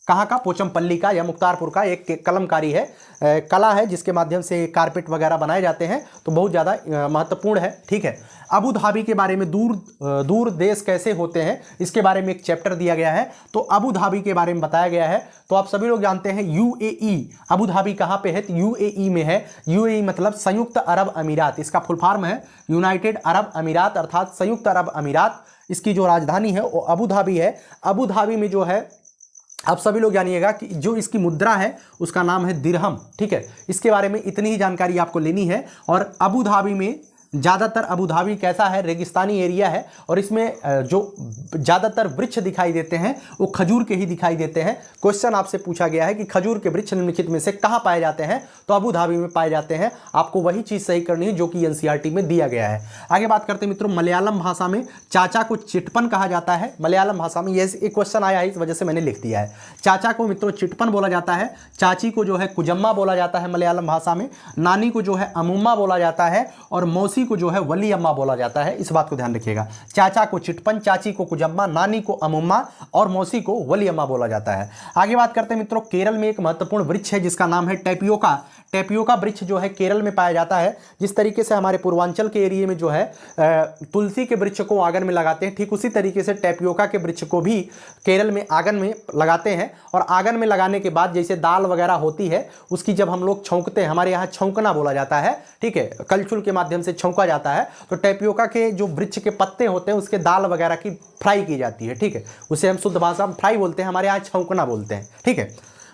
Speaker 1: कहाँ का, पोचमपल्ली का या मुख्तारपुर का एक कलमकारी है, कला है जिसके माध्यम से कारपेट वगैरह बनाए जाते हैं। तो बहुत ज़्यादा महत्वपूर्ण है। ठीक है, अबू धाबी के बारे में, दूर देश कैसे होते हैं इसके बारे में एक चैप्टर दिया गया है। तो अबू धाबी के बारे में बताया गया है। तो आप सभी लोग जानते हैं यूएई, अबू धाबी कहाँ पे है, तो यूएई में है। यूएई मतलब संयुक्त अरब अमीरात, इसका फुल फॉर्म है यूनाइटेड अरब अमीरात अर्थात संयुक्त अरब अमीरात। इसकी जो राजधानी है वो अबू धाबी है। अबू धाबी में जो है आप सभी लोग जानिएगा कि जो इसकी मुद्रा है उसका नाम है दिरहम। ठीक है, इसके बारे में इतनी ही जानकारी आपको लेनी है। और अबू धाबी में ज़्यादातर, अबू धाबी कैसा है, रेगिस्तानी एरिया है और इसमें जो ज़्यादातर वृक्ष दिखाई देते हैं वो खजूर के ही दिखाई देते हैं। क्वेश्चन आपसे पूछा गया है कि खजूर के वृक्ष निम्नलिखित में से कहाँ पाए जाते हैं, तो अबू धाबी में पाए जाते हैं। आपको वही चीज़ सही करनी है जो कि एनसीईआरटी में दिया गया है। आगे बात करते हैं मित्रों, मलयालम भाषा में चाचा को चिटपन कहा जाता है। मलयालम भाषा में ये एक क्वेश्चन आया है, इस वजह से मैंने लिख दिया है। चाचा को मित्रों चिटपन बोला जाता है। चाची को जो है कुजम्मा बोला जाता है मलयालम भाषा में। नानी को जो है अमुम्मा बोला जाता है और मौसी को जो है वली अम्मा बोला जाता है। इस बात को ध्यान रखिएगा। चाचा को चिटपन, चाची को कुजम्मा, नानी को अमुम्मा और मौसी को वली अम्मा बोला जाता है। आगे बात करते हैं मित्रों, केरल में एक महत्वपूर्ण वृक्ष है जिसका नाम है टेपियोका। टेपियोका वृक्ष जो है केरल में पाया जाता है। जिस तरीके से हमारे पूर्वांचल के एरिया में जो है तुलसी के वृक्ष को आंगन में लगाते हैं, ठीक उसी तरीके से टेपियोका के वृक्ष को भी केरल में आंगन में लगाते हैं। और आंगन में लगाने के बाद जैसे दाल वगैरह होती है उसकी जब हम लोग छौंकते हैं, हमारे यहाँ छौंकना बोला जाता है। ठीक है, कलछुल के माध्यम से छौंक छौंका जाता है, तो टेपियोका के जो वृक्ष के पत्ते होते हैं उसके दाल वगैरह की फ्राई की जाती है, ठीक है, उसे हम शुद्ध भाषा में फ्राई बोलते हैं, हमारे यहाँ छौंकना बोलते हैं, ठीक है।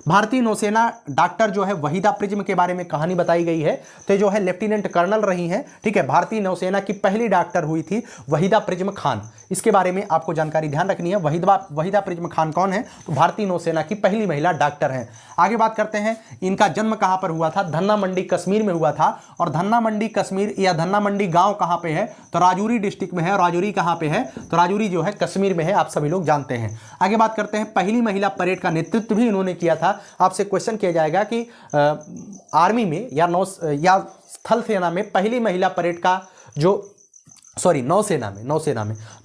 Speaker 1: भारतीय नौसेना डॉक्टर जो है वहीदा प्रिज्म के बारे में कहानी बताई गई है, तो जो है लेफ्टिनेंट कर्नल रही हैं, ठीक है। भारतीय नौसेना की पहली डॉक्टर हुई थी वहीदा प्रिज्म खान, इसके बारे में आपको जानकारी ध्यान रखनी है। वहीदा प्रिज्म खान कौन है, तो भारतीय नौसेना की पहली महिला डॉक्टर हैं। आगे बात करते हैं, इनका जन्म कहाँ पर हुआ था, धन्ना मंडी कश्मीर में हुआ था, और धन्ना मंडी कश्मीर या धन्ना मंडी गाँव कहाँ पे है, तो राजौरी डिस्ट्रिक्ट में है। राजौरी कहाँ पे है, तो राजौरी जो है कश्मीर में है, आप सभी लोग जानते हैं। आगे बात करते हैं, पहली महिला परेड का नेतृत्व भी इन्होंने किया था। आपसे क्वेश्चन किया जाएगा कि आर्मी में या स्थल सेना में पहली महिला परेड का जो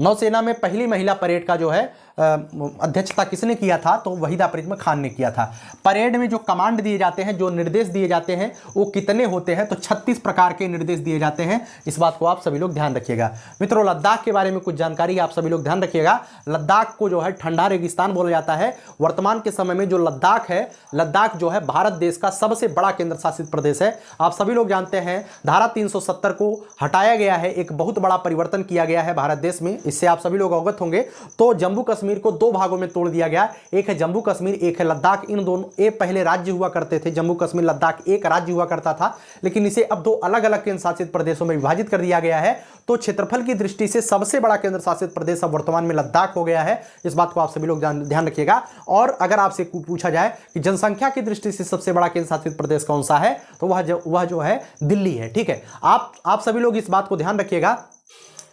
Speaker 1: नौसेना में पहली महिला परेड का जो है अध्यक्षता किसने किया था, तो वहीदा प्रिज्म खान ने किया था। परेड में जो कमांड दिए जाते हैं, जो निर्देश दिए जाते हैं, वो कितने होते हैं, तो 36 प्रकार के निर्देश दिए जाते हैं। इस बात को आप सभी लोग ध्यान रखिएगा। मित्रों, लद्दाख के बारे में कुछ जानकारी आप सभी लोग ध्यान रखिएगा। लद्दाख को जो है ठंडा रेगिस्तान बोला जाता है। वर्तमान के समय में जो लद्दाख है, लद्दाख जो है भारत देश का सबसे बड़ा केंद्र शासित प्रदेश है। आप सभी लोग जानते हैं धारा 370 को हटाया गया है, एक बहुत बड़ा परिवर्तन किया गया है भारत देश में, इससे आप सभी लोग अवगत होंगे। तो जम्मू कश्मीर को दो भागों में तोड़ दिया गया, एक है जम्मू कश्मीर, एक है लद्दाख। इन दोनों ये पहले राज्य हुआ करते थे, जम्मू कश्मीर लद्दाख एक राज्य हुआ करता था, लेकिन इसे अब दो अलग अलग केंद्र शासित प्रदेशों में विभाजित कर दिया गया है। तो क्षेत्रफल की दृष्टि से सबसे बड़ा केंद्र शासित प्रदेश अब वर्तमान में लद्दाख हो गया है। इस बात को आप सभी लोग ध्यान रखिएगा। और अगर आपसे पूछा जाए कि जनसंख्या की दृष्टि से सबसे बड़ा केंद्र शासित प्रदेश कौन सा है, तो वह जो है दिल्ली है, ठीक है। आप सभी लोग इस बात को ध्यान रखिएगा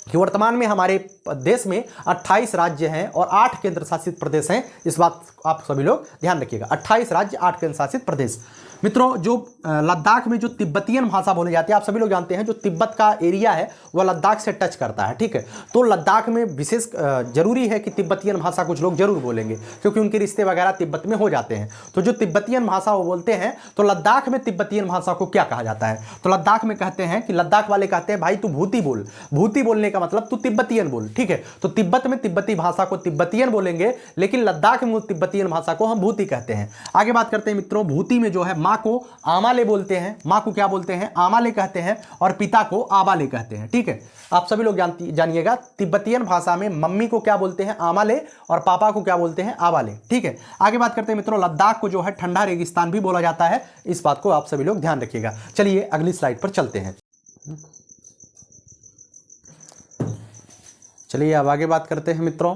Speaker 1: कि वर्तमान में हमारे देश में 28 राज्य हैं और 8 केंद्र शासित प्रदेश हैं। इस बात आप सभी लोग ध्यान रखिएगा, 28 राज्य 8 केंद्र शासित प्रदेश। मित्रों, जो लद्दाख में जो तिब्बतियन भाषा बोली जाती है, आप सभी लोग जानते हैं जो तिब्बत का एरिया है वह लद्दाख से टच करता है, ठीक है। तो लद्दाख में विशेष जरूरी है कि तिब्बतियन भाषा कुछ लोग जरूर बोलेंगे, क्योंकि उनके रिश्ते वगैरह तिब्बत में हो जाते हैं। तो जो तिब्बतियन भाषा वो बोलते हैं, तो लद्दाख में तिब्बतियन भाषा को क्या कहा जाता है, तो लद्दाख में कहते हैं कि लद्दाख वाले कहते हैं भाई तू भूती बोल। भूती बोलने का मतलब तू तिब्बतियन बोल, ठीक है। तो तिब्बत में तिब्बती भाषा को तिब्बतियन बोलेंगे, लेकिन लद्दाख में तिब्बतियन भाषा को हम भूती कहते हैं। आगे बात करते हैं मित्रों, भूती में जो है माँ को आमाले बोलते हैं, माँ को क्या बोलते हैं, आमाले कहते हैं, और पिता को आबाले कहते हैं, ठीक है। आप सभी लोग जानिएगा तिब्बतियन भाषा में मम्मी को क्या बोलते हैं, आमाले, और पापा को क्या बोलते हैं, आबाले, ठीक है। आगे बात करते हैं मित्रों, लद्दाख को जो है ठंडा रेगिस्तान भी बोला जाता है। इस बात को आप सभी लोग ध्यान रखिएगा। चलिए अगली स्लाइड पर चलते हैं। चलिए अब आगे बात करते हैं मित्रों,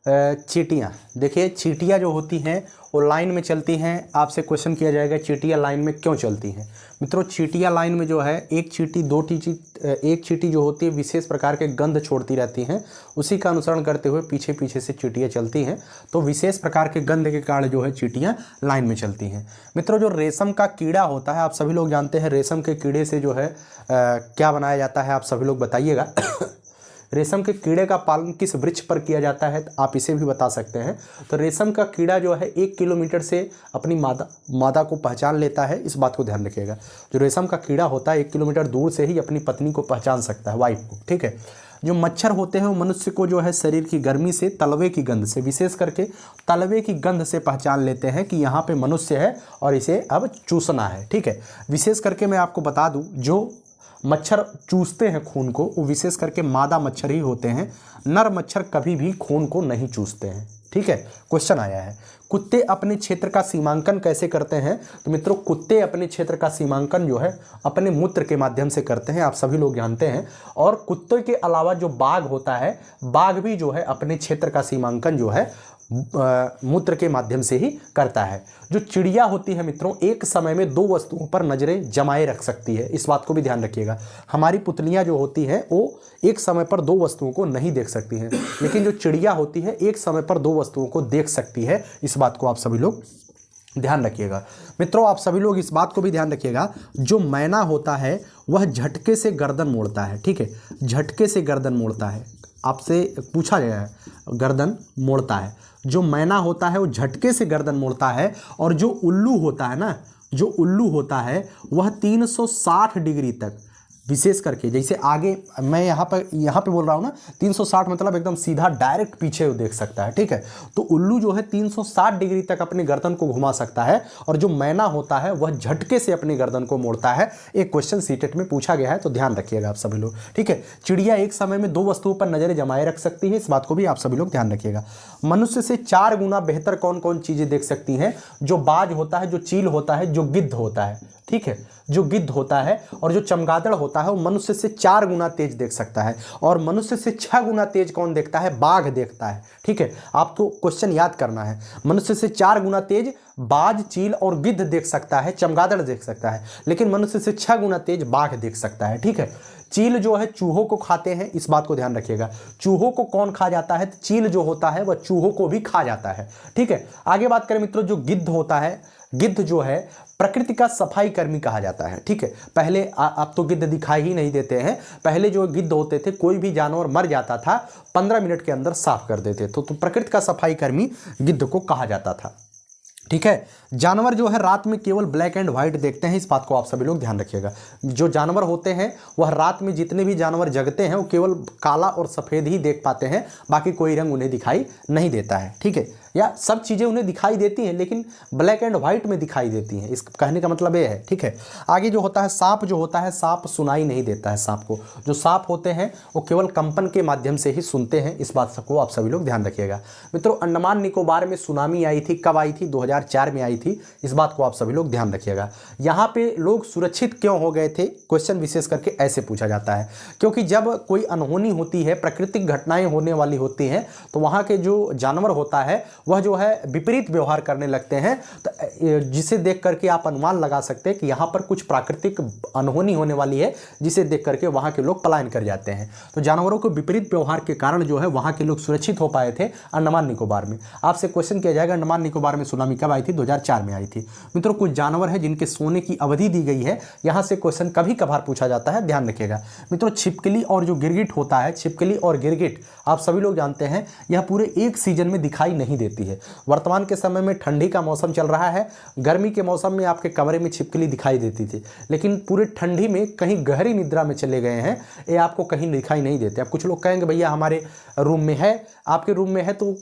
Speaker 1: चींटियाँ। देखिए चींटियाँ जो होती हैं वो लाइन में चलती हैं। आपसे क्वेश्चन किया जाएगा चींटियाँ लाइन में क्यों चलती हैं। मित्रों, चींटियाँ लाइन में जो है एक चींटी जो होती है विशेष प्रकार के गंध छोड़ती रहती हैं, उसी का अनुसरण करते हुए पीछे पीछे से चींटियाँ चलती हैं। तो विशेष प्रकार के गंध के कारण जो है चींटियाँ लाइन में चलती हैं। मित्रों, जो रेशम का कीड़ा होता है, आप सभी लोग जानते हैं रेशम के कीड़े से जो है क्या बनाया जाता है, आप सभी लोग बताइएगा। रेशम के कीड़े का पालन किस वृक्ष पर किया जाता है, आप इसे भी बता सकते हैं। तो रेशम का कीड़ा जो है 1 किलोमीटर से अपनी मादा को पहचान लेता है। इस बात को ध्यान रखिएगा। जो रेशम का कीड़ा होता है 1 किलोमीटर दूर से ही अपनी पत्नी को पहचान सकता है, वाइफ को, ठीक है। जो मच्छर होते हैं वो मनुष्य को जो है शरीर की गर्मी से, तलवे की गंध से, विशेष करके तलवे की गंध से पहचान लेते हैं कि यहाँ पे मनुष्य है और इसे अब चूसना है, ठीक है। विशेष करके मैं आपको बता दूँ, जो मच्छर चूसते हैं खून को वो विशेष करके मादा मच्छर ही होते हैं। नर मच्छर कभी भी खून को नहीं चूसते हैं, ठीक है। क्वेश्चन आया है, कुत्ते अपने क्षेत्र का सीमांकन कैसे करते हैं। तो मित्रों, कुत्ते अपने क्षेत्र का सीमांकन जो है अपने मूत्र के माध्यम से करते हैं, आप सभी लोग जानते हैं। और कुत्ते के अलावा जो बाघ होता है, बाघ भी जो है अपने क्षेत्र का सीमांकन जो है मूत्र के माध्यम से ही करता है। जो चिड़िया होती है मित्रों, एक समय में 2 वस्तुओं पर नजरें जमाए रख सकती है। इस बात को भी ध्यान रखिएगा। हमारी पुतलियां जो होती हैं वो एक समय पर 2 वस्तुओं को नहीं देख सकती हैं, लेकिन जो चिड़िया होती है एक समय पर 2 वस्तुओं को देख सकती है। इस बात को आप सभी लोग ध्यान रखिएगा। मित्रों, आप सभी लोग इस बात को भी ध्यान रखिएगा, जो मैना होता है वह झटके से गर्दन मोड़ता है, ठीक है। झटके से गर्दन मोड़ता है, आपसे पूछा गया है, गर्दन मोड़ता है। जो मैना होता है वो झटके से गर्दन मोड़ता है। और जो उल्लू होता है ना, जो उल्लू होता है वह 360 डिग्री तक विशेष करके जैसे आगे मैं यहाँ पे बोल रहा हूँ ना 360 मतलब एकदम सीधा डायरेक्ट पीछे देख सकता है, ठीक है। तो उल्लू जो है 360 डिग्री तक अपनी गर्दन को घुमा सकता है, और जो मैना होता है वह झटके से अपनी गर्दन को मोड़ता है। एक क्वेश्चन सीटेट में पूछा गया है, तो ध्यान रखिएगा आप सभी लोग, ठीक है। चिड़िया एक समय में 2 वस्तुओं पर नजरें जमाए रख सकती है, इस बात को भी आप सभी लोग ध्यान रखिएगा। मनुष्य से 4 गुना बेहतर कौन कौन चीजें देख सकती हैं? जो बाज होता है, जो चील होता है, जो गिद्ध होता है, ठीक है, जो गिद्ध होता है और जो चमगादड़ होता है, वो मनुष्य से 4 गुना तेज देख सकता है। और मनुष्य से 6 गुना तेज कौन देखता है? बाघ देखता है, ठीक है। आपको क्वेश्चन याद करना है, मनुष्य से 4 गुना तेज बाज, चील और गिद्ध देख सकता है, चमगादड़ देख सकता है, लेकिन मनुष्य से 6 गुना तेज बाघ देख सकता है, ठीक है। चील जो है चूहों को खाते हैं, इस बात को ध्यान रखिएगा। चूहों को कौन खा जाता है? चील जो होता है वह चूहों को भी खा जाता है, ठीक है। आगे बात करें मित्रों, जो गिद्ध होता है, गिद्ध जो है प्रकृति का सफाई कर्मी कहा जाता है, ठीक है। पहले अब तो गिद्ध दिखाई ही नहीं देते हैं, पहले जो गिद्ध होते थे कोई भी जानवर मर जाता था 15 मिनट के अंदर साफ कर देते थे, तो प्रकृति का सफाई कर्मी गिद्ध को कहा जाता था, ठीक है। जानवर जो है रात में केवल ब्लैक एंड व्हाइट देखते हैं, इस बात को आप सभी लोग ध्यान रखिएगा। जो जानवर होते हैं वह रात में, जितने भी जानवर जगते हैं वो केवल काला और सफ़ेद ही देख पाते हैं, बाकी कोई रंग उन्हें दिखाई नहीं देता है, ठीक है। या सब चीज़ें उन्हें दिखाई देती हैं लेकिन ब्लैक एंड व्हाइट में दिखाई देती हैं, इस कहने का मतलब ये है, ठीक है। आगे जो होता है सांप, जो होता है सांप सुनाई नहीं देता है सांप को। जो सांप होते हैं वो केवल कंपन के माध्यम से ही सुनते हैं, इस बात को आप सभी लोग ध्यान रखिएगा। मित्रों, अंडमान निकोबार में सुनामी आई थी, कब आई थी? 2004 में आई थी, इस बात को आप सभी लोग ध्यान रखिएगा। यहाँ पे लोग सुरक्षित क्यों हो गए थे? क्वेश्चन विशेष करके ऐसे पूछा जाता है, क्योंकि जब कोई अनहोनी होती है, प्राकृतिक घटनाएं होने वाली होती हैं, तो वहाँ के जो जानवर होता है वह जो है विपरीत व्यवहार करने लगते हैं, तो जिसे देख करके आप अनुमान लगा सकते हैं कि यहाँ पर कुछ प्राकृतिक अनहोनी होने वाली है, जिसे देख करके वहाँ के लोग पलायन कर जाते हैं। तो जानवरों के विपरीत व्यवहार के कारण जो है वहाँ के लोग सुरक्षित हो पाए थे अंडमान निकोबार में। आपसे क्वेश्चन किया जाएगा अंडमान निकोबार में सुनामी कब आई थी? 2004 में आई थी। मित्रों, कुछ जानवर है जिनके सोने की अवधि दी गई है, यहाँ से क्वेश्चन कभी कभार पूछा जाता है, ध्यान रखिएगा। मित्रों, छिपकली और जो गिरगिट होता है, छिपकली और गिरगिट आप सभी लोग जानते हैं यह पूरे एक सीजन में दिखाई नहीं देती है। वर्तमान के समय में ठंडी का मौसम चल रहा है, गर्मी के मौसम में आपके कमरे में छिपकली दिखाई देती थी, लेकिन पूरे ठंडी में कहीं गहरी निद्रा में चले गए हैं, ये आपको कहीं दिखाई नहीं देते। अब कुछ लोग कहेंगे भैया हमारे रूम में है, आपके रूम में है तो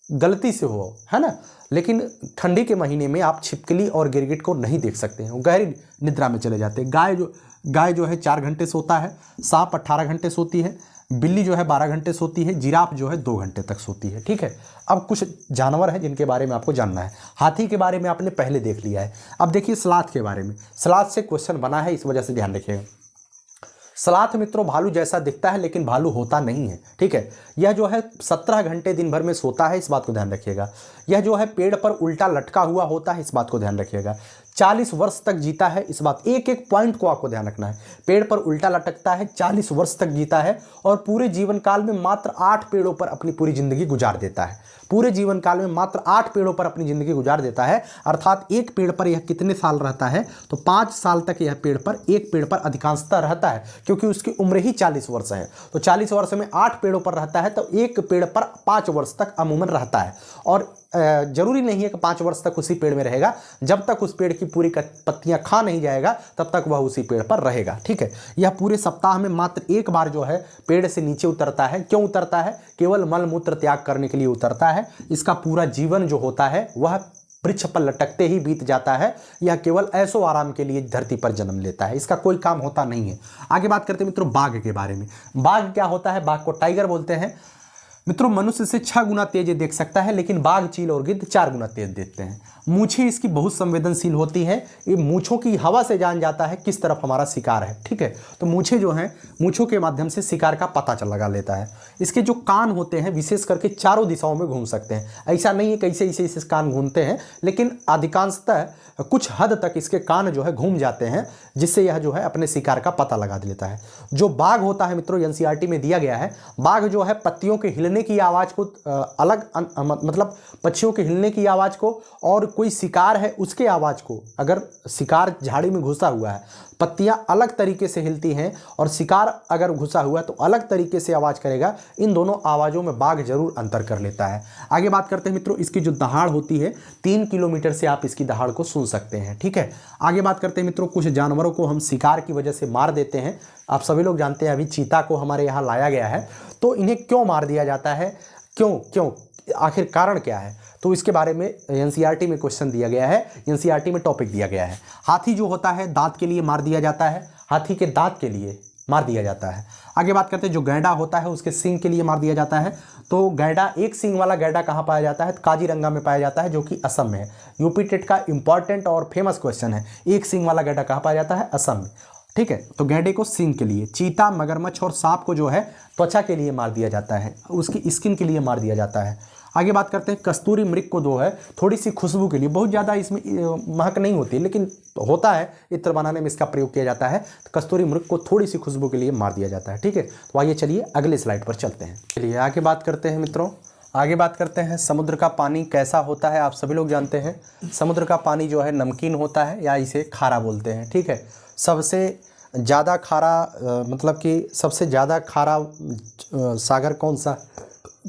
Speaker 1: गलती से हो, है ना, लेकिन ठंडी के महीने में आप छिपकली और गिरगिट को नहीं देख सकते हैं, वो गहरी निद्रा में चले जाते हैं। गाय जो है 4 घंटे सोता है, सांप 18 घंटे सोती है, बिल्ली जो है 12 घंटे सोती है, जिराफ जो है 2 घंटे तक सोती है, ठीक है। अब कुछ जानवर हैं जिनके बारे में आपको जानना है। हाथी के बारे में आपने पहले देख लिया है, अब देखिए सलाथ के बारे में। सलाथ से क्वेश्चन बना है, इस वजह से ध्यान रखिएगा। सलाथ मित्रों भालू जैसा दिखता है लेकिन भालू होता नहीं है, ठीक है। यह जो है 17 घंटे दिन भर में सोता है, इस बात को ध्यान रखिएगा। यह जो है पेड़ पर उल्टा लटका हुआ होता है, इस बात को ध्यान रखिएगा। 40 वर्ष तक जीता है, इस बात एक एक पॉइंट को आपको ध्यान रखना है। पेड़ पर उल्टा लटकता है, 40 वर्ष तक जीता है और पूरे जीवन काल में मात्र 8 पेड़ों पर अपनी पूरी जिंदगी गुजार देता है। पूरे जीवन काल में मात्र 8 पेड़ों पर अपनी जिंदगी गुजार देता है, अर्थात एक पेड़ पर यह कितने साल रहता है? तो 5 साल तक यह एक पेड़ पर अधिकांशतः रहता है, क्योंकि उसकी उम्र ही 40 वर्ष है। तो 40 वर्ष में 8 पेड़ों पर रहता है, तो एक पेड़ पर 5 वर्ष तक अमूमन रहता है। और जरूरी नहीं है कि 5 वर्ष तक उसी पेड़ में रहेगा, जब तक उस पेड़ की पूरी पत्तियां खा नहीं जाएगा तब तक वह उसी पेड़ पर रहेगा, ठीक है। यह पूरे सप्ताह में मात्र एक बार जो है पेड़ से नीचे उतरता है। क्यों उतरता है? केवल मल मूत्र त्याग करने के लिए उतरता है। इसका पूरा जीवन जो होता है वह वृक्ष पर लटकते ही बीत जाता है। यह केवल ऐसो आराम के लिए धरती पर जन्म लेता है, इसका कोई काम होता नहीं है। आगे बात करते हैं मित्रों बाघ के बारे में। बाघ क्या होता है? बाघ को टाइगर बोलते हैं। मित्रों, मनुष्य से 6 गुना तेज देख सकता है, लेकिन बाघ, चील और गिद्ध 4 गुना तेज देखते हैं। मूछें इसकी बहुत संवेदनशील होती है, ये मूछों की हवा से जान जाता है किस तरफ हमारा शिकार है, ठीक है। तो मूछें जो हैं, मूछों के माध्यम से शिकार का पता लगा लेता है। इसके जो कान होते हैं विशेष करके चारों दिशाओं में घूम सकते हैं। ऐसा नहीं है कैसे ऐसे कान घूमते हैं, लेकिन अधिकांशतः कुछ हद तक इसके कान जो है घूम जाते हैं, जिससे यह जो है अपने शिकार का पता लगा लेता है। जो बाघ होता है मित्रों, एनसीईआरटी में दिया गया है, बाघ जो है पत्तियों के हिलने हिलने की आवाज़ को मतलब पक्षियों के हिलने की आवाज़ को, और कोई शिकार है उसके आवाज़ को, अगर शिकार झाड़ी में घुसा हुआ है, पत्तियां अलग तरीके से हिलती हैं और शिकार अगर घुसा हुआ है तो अलग तरीके से आवाज़ करेगा। इन दोनों आवाज़ों में बाघ जरूर अंतर कर लेता है। आगे बात करते हैं मित्रों, इसकी जो दहाड़ होती है 3 किलोमीटर से आप इसकी दहाड़ को सुन सकते हैं। ठीक है, आगे बात करते हैं मित्रों, कुछ जानवरों को हम शिकार की वजह से मार देते हैं। आप सभी लोग जानते हैं अभी चीता को हमारे यहाँ लाया गया है, तो इन्हें क्यों मार दिया जाता है, क्यों आखिर कारण क्या है, तो इसके बारे में एनसीईआरटी में क्वेश्चन दिया गया है, एनसीईआरटी में टॉपिक दिया गया है। हाथी जो होता है दांत के लिए मार दिया जाता है, हाथी के दांत के लिए मार दिया जाता है। आगे बात करते हैं, जो गैंडा होता है उसके सींग के लिए मार दिया जाता है। तो गैंडा, एक सींग वाला गैंडा कहाँ पाया जाता है, काजीरंगा में पाया जाता है, जो कि असम में है। यूपी टेट का इंपॉर्टेंट और फेमस क्वेश्चन है, एक सींग वाला गैंडा कहाँ पाया जाता है, असम में। ठीक है, तो गैंडे को सींग के लिए, चीता, मगरमच्छ और सांप को जो है त्वचा के लिए मार दिया जाता है, उसकी स्किन के लिए मार दिया जाता है। आगे बात करते हैं, कस्तूरी मृग को जो है थोड़ी सी खुशबू के लिए, बहुत ज़्यादा इसमें महक नहीं होती लेकिन होता है, इत्र बनाने में इसका प्रयोग किया जाता है, तो कस्तूरी मृग को थोड़ी सी खुशबू के लिए मार दिया जाता है। ठीक है, तो आइए चलिए अगले स्लाइड पर चलते हैं। चलिए आगे बात करते हैं मित्रों, आगे बात करते हैं समुद्र का पानी कैसा होता है। आप सभी लोग जानते हैं समुद्र का पानी जो है नमकीन होता है या इसे खारा बोलते हैं। ठीक है, सबसे ज़्यादा खारा मतलब कि सबसे ज़्यादा खारा सागर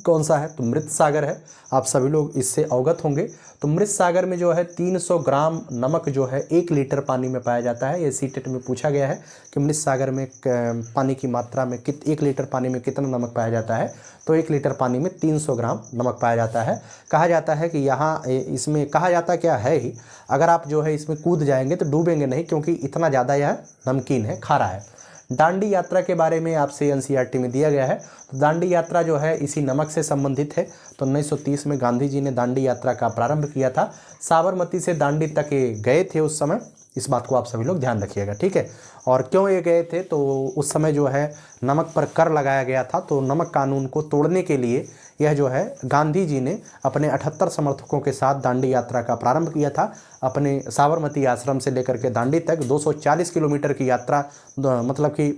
Speaker 1: कौन सा है, तो मृत सागर है। आप सभी लोग इससे अवगत होंगे। तो मृत सागर में जो है 300 ग्राम नमक जो है 1 लीटर पानी में पाया जाता है। ये सीटेट में पूछा गया है कि मृत सागर में पानी की मात्रा में 1 लीटर पानी में कितना नमक पाया जाता है, तो 1 लीटर पानी में 300 ग्राम नमक पाया जाता है। कहा जाता है कि यहाँ इसमें कहा जाता क्या है ही, अगर आप जो है इसमें कूद जाएंगे तो डूबेंगे नहीं, क्योंकि इतना ज़्यादा यह नमकीन है, खारा है। दांडी यात्रा के बारे में आपसे एनसीईआरटी में दिया गया है। तो दांडी यात्रा जो है इसी नमक से संबंधित है। तो 1930 में गांधी जी ने दांडी यात्रा का प्रारंभ किया था। साबरमती से दांडी तक ये गए थे उस समय, इस बात को आप सभी लोग ध्यान रखिएगा। ठीक है, और क्यों ये गए थे, तो उस समय जो है नमक पर कर लगाया गया था, तो नमक कानून को तोड़ने के लिए यह जो है गांधी जी ने अपने 78 समर्थकों के साथ दांडी यात्रा का प्रारंभ किया था। अपने साबरमती आश्रम से लेकर के दांडी तक 240 किलोमीटर की यात्रा, मतलब कि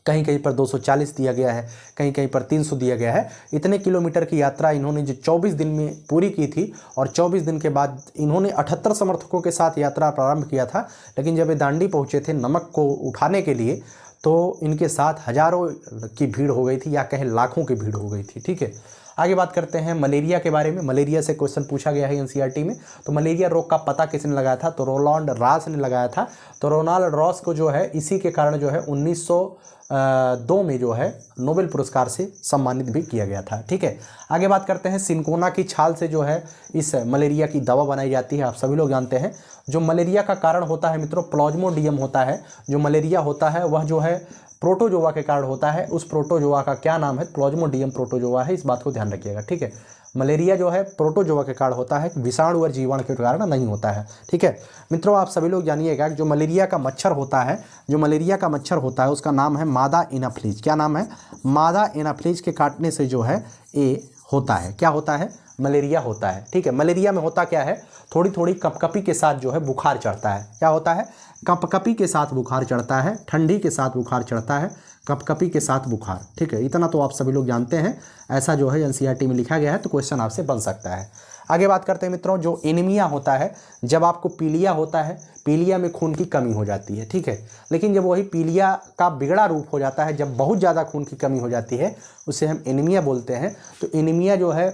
Speaker 1: कहीं कहीं पर 240 दिया गया है, कहीं कहीं पर 300 दिया गया है। इतने किलोमीटर की यात्रा इन्होंने जो 24 दिन में पूरी की थी, और 24 दिन के बाद इन्होंने 78 समर्थकों के साथ यात्रा प्रारंभ किया था। लेकिन जब ये दांडी पहुँचे थे नमक को उठाने के लिए, तो इनके साथ हज़ारों की भीड़ हो गई थी, या कहें लाखों की भीड़ हो गई थी। ठीक है, आगे बात करते हैं मलेरिया के बारे में। मलेरिया से क्वेश्चन पूछा गया है एनसीईआरटी में। तो मलेरिया रोग का पता किसने लगाया था, तो रोनाल्ड रॉस ने लगाया था। तो रोनाल्ड रॉस को जो है इसी के कारण जो है 1902 में जो है नोबेल पुरस्कार से सम्मानित भी किया गया था। ठीक है, आगे बात करते हैं, सिनकोना की छाल से जो है इस मलेरिया की दवा बनाई जाती है। आप सभी लोग जानते हैं जो मलेरिया का कारण होता है मित्रों, प्लाज्मोडियम होता है। जो मलेरिया होता है वह जो है प्रोटोजोआ के कारण होता है। उस प्रोटोजोआ का क्या नाम है, प्लाज्मोडियम प्रोटोजोआ है, इस बात को ध्यान रखिएगा। ठीक है, मलेरिया जो है प्रोटोजोआ के कारण होता है, विषाणु और जीवाणु के कारण नहीं होता है। ठीक है मित्रों, आप सभी लोग जानिएगा जो मलेरिया का मच्छर होता है, जो मलेरिया का मच्छर होता है उसका नाम है मादा एनाफ्लीज। क्या नाम है, मादा एनाफ्लीज के काटने से जो है ये होता है, क्या होता है, मलेरिया होता है। ठीक है, मलेरिया में होता क्या है, थोड़ी थोड़ी कपकपी के साथ जो है बुखार चढ़ता है। क्या होता है, कपकपी के साथ बुखार चढ़ता है, ठंडी के साथ बुखार चढ़ता है, कपकपी के साथ बुखार। ठीक है, इतना तो आप सभी लोग जानते हैं, ऐसा जो है एनसीईआरटी में लिखा गया है, तो क्वेश्चन आपसे बन सकता है। आगे बात करते हैं मित्रों, जो एनीमिया होता है, जब आपको पीलिया होता है, पीलिया में खून की कमी हो जाती है। ठीक है, लेकिन जब वही पीलिया का बिगड़ा रूप हो जाता है, जब बहुत ज़्यादा खून की कमी हो जाती है, उसे हम एनीमिया बोलते हैं। तो एनीमिया जो है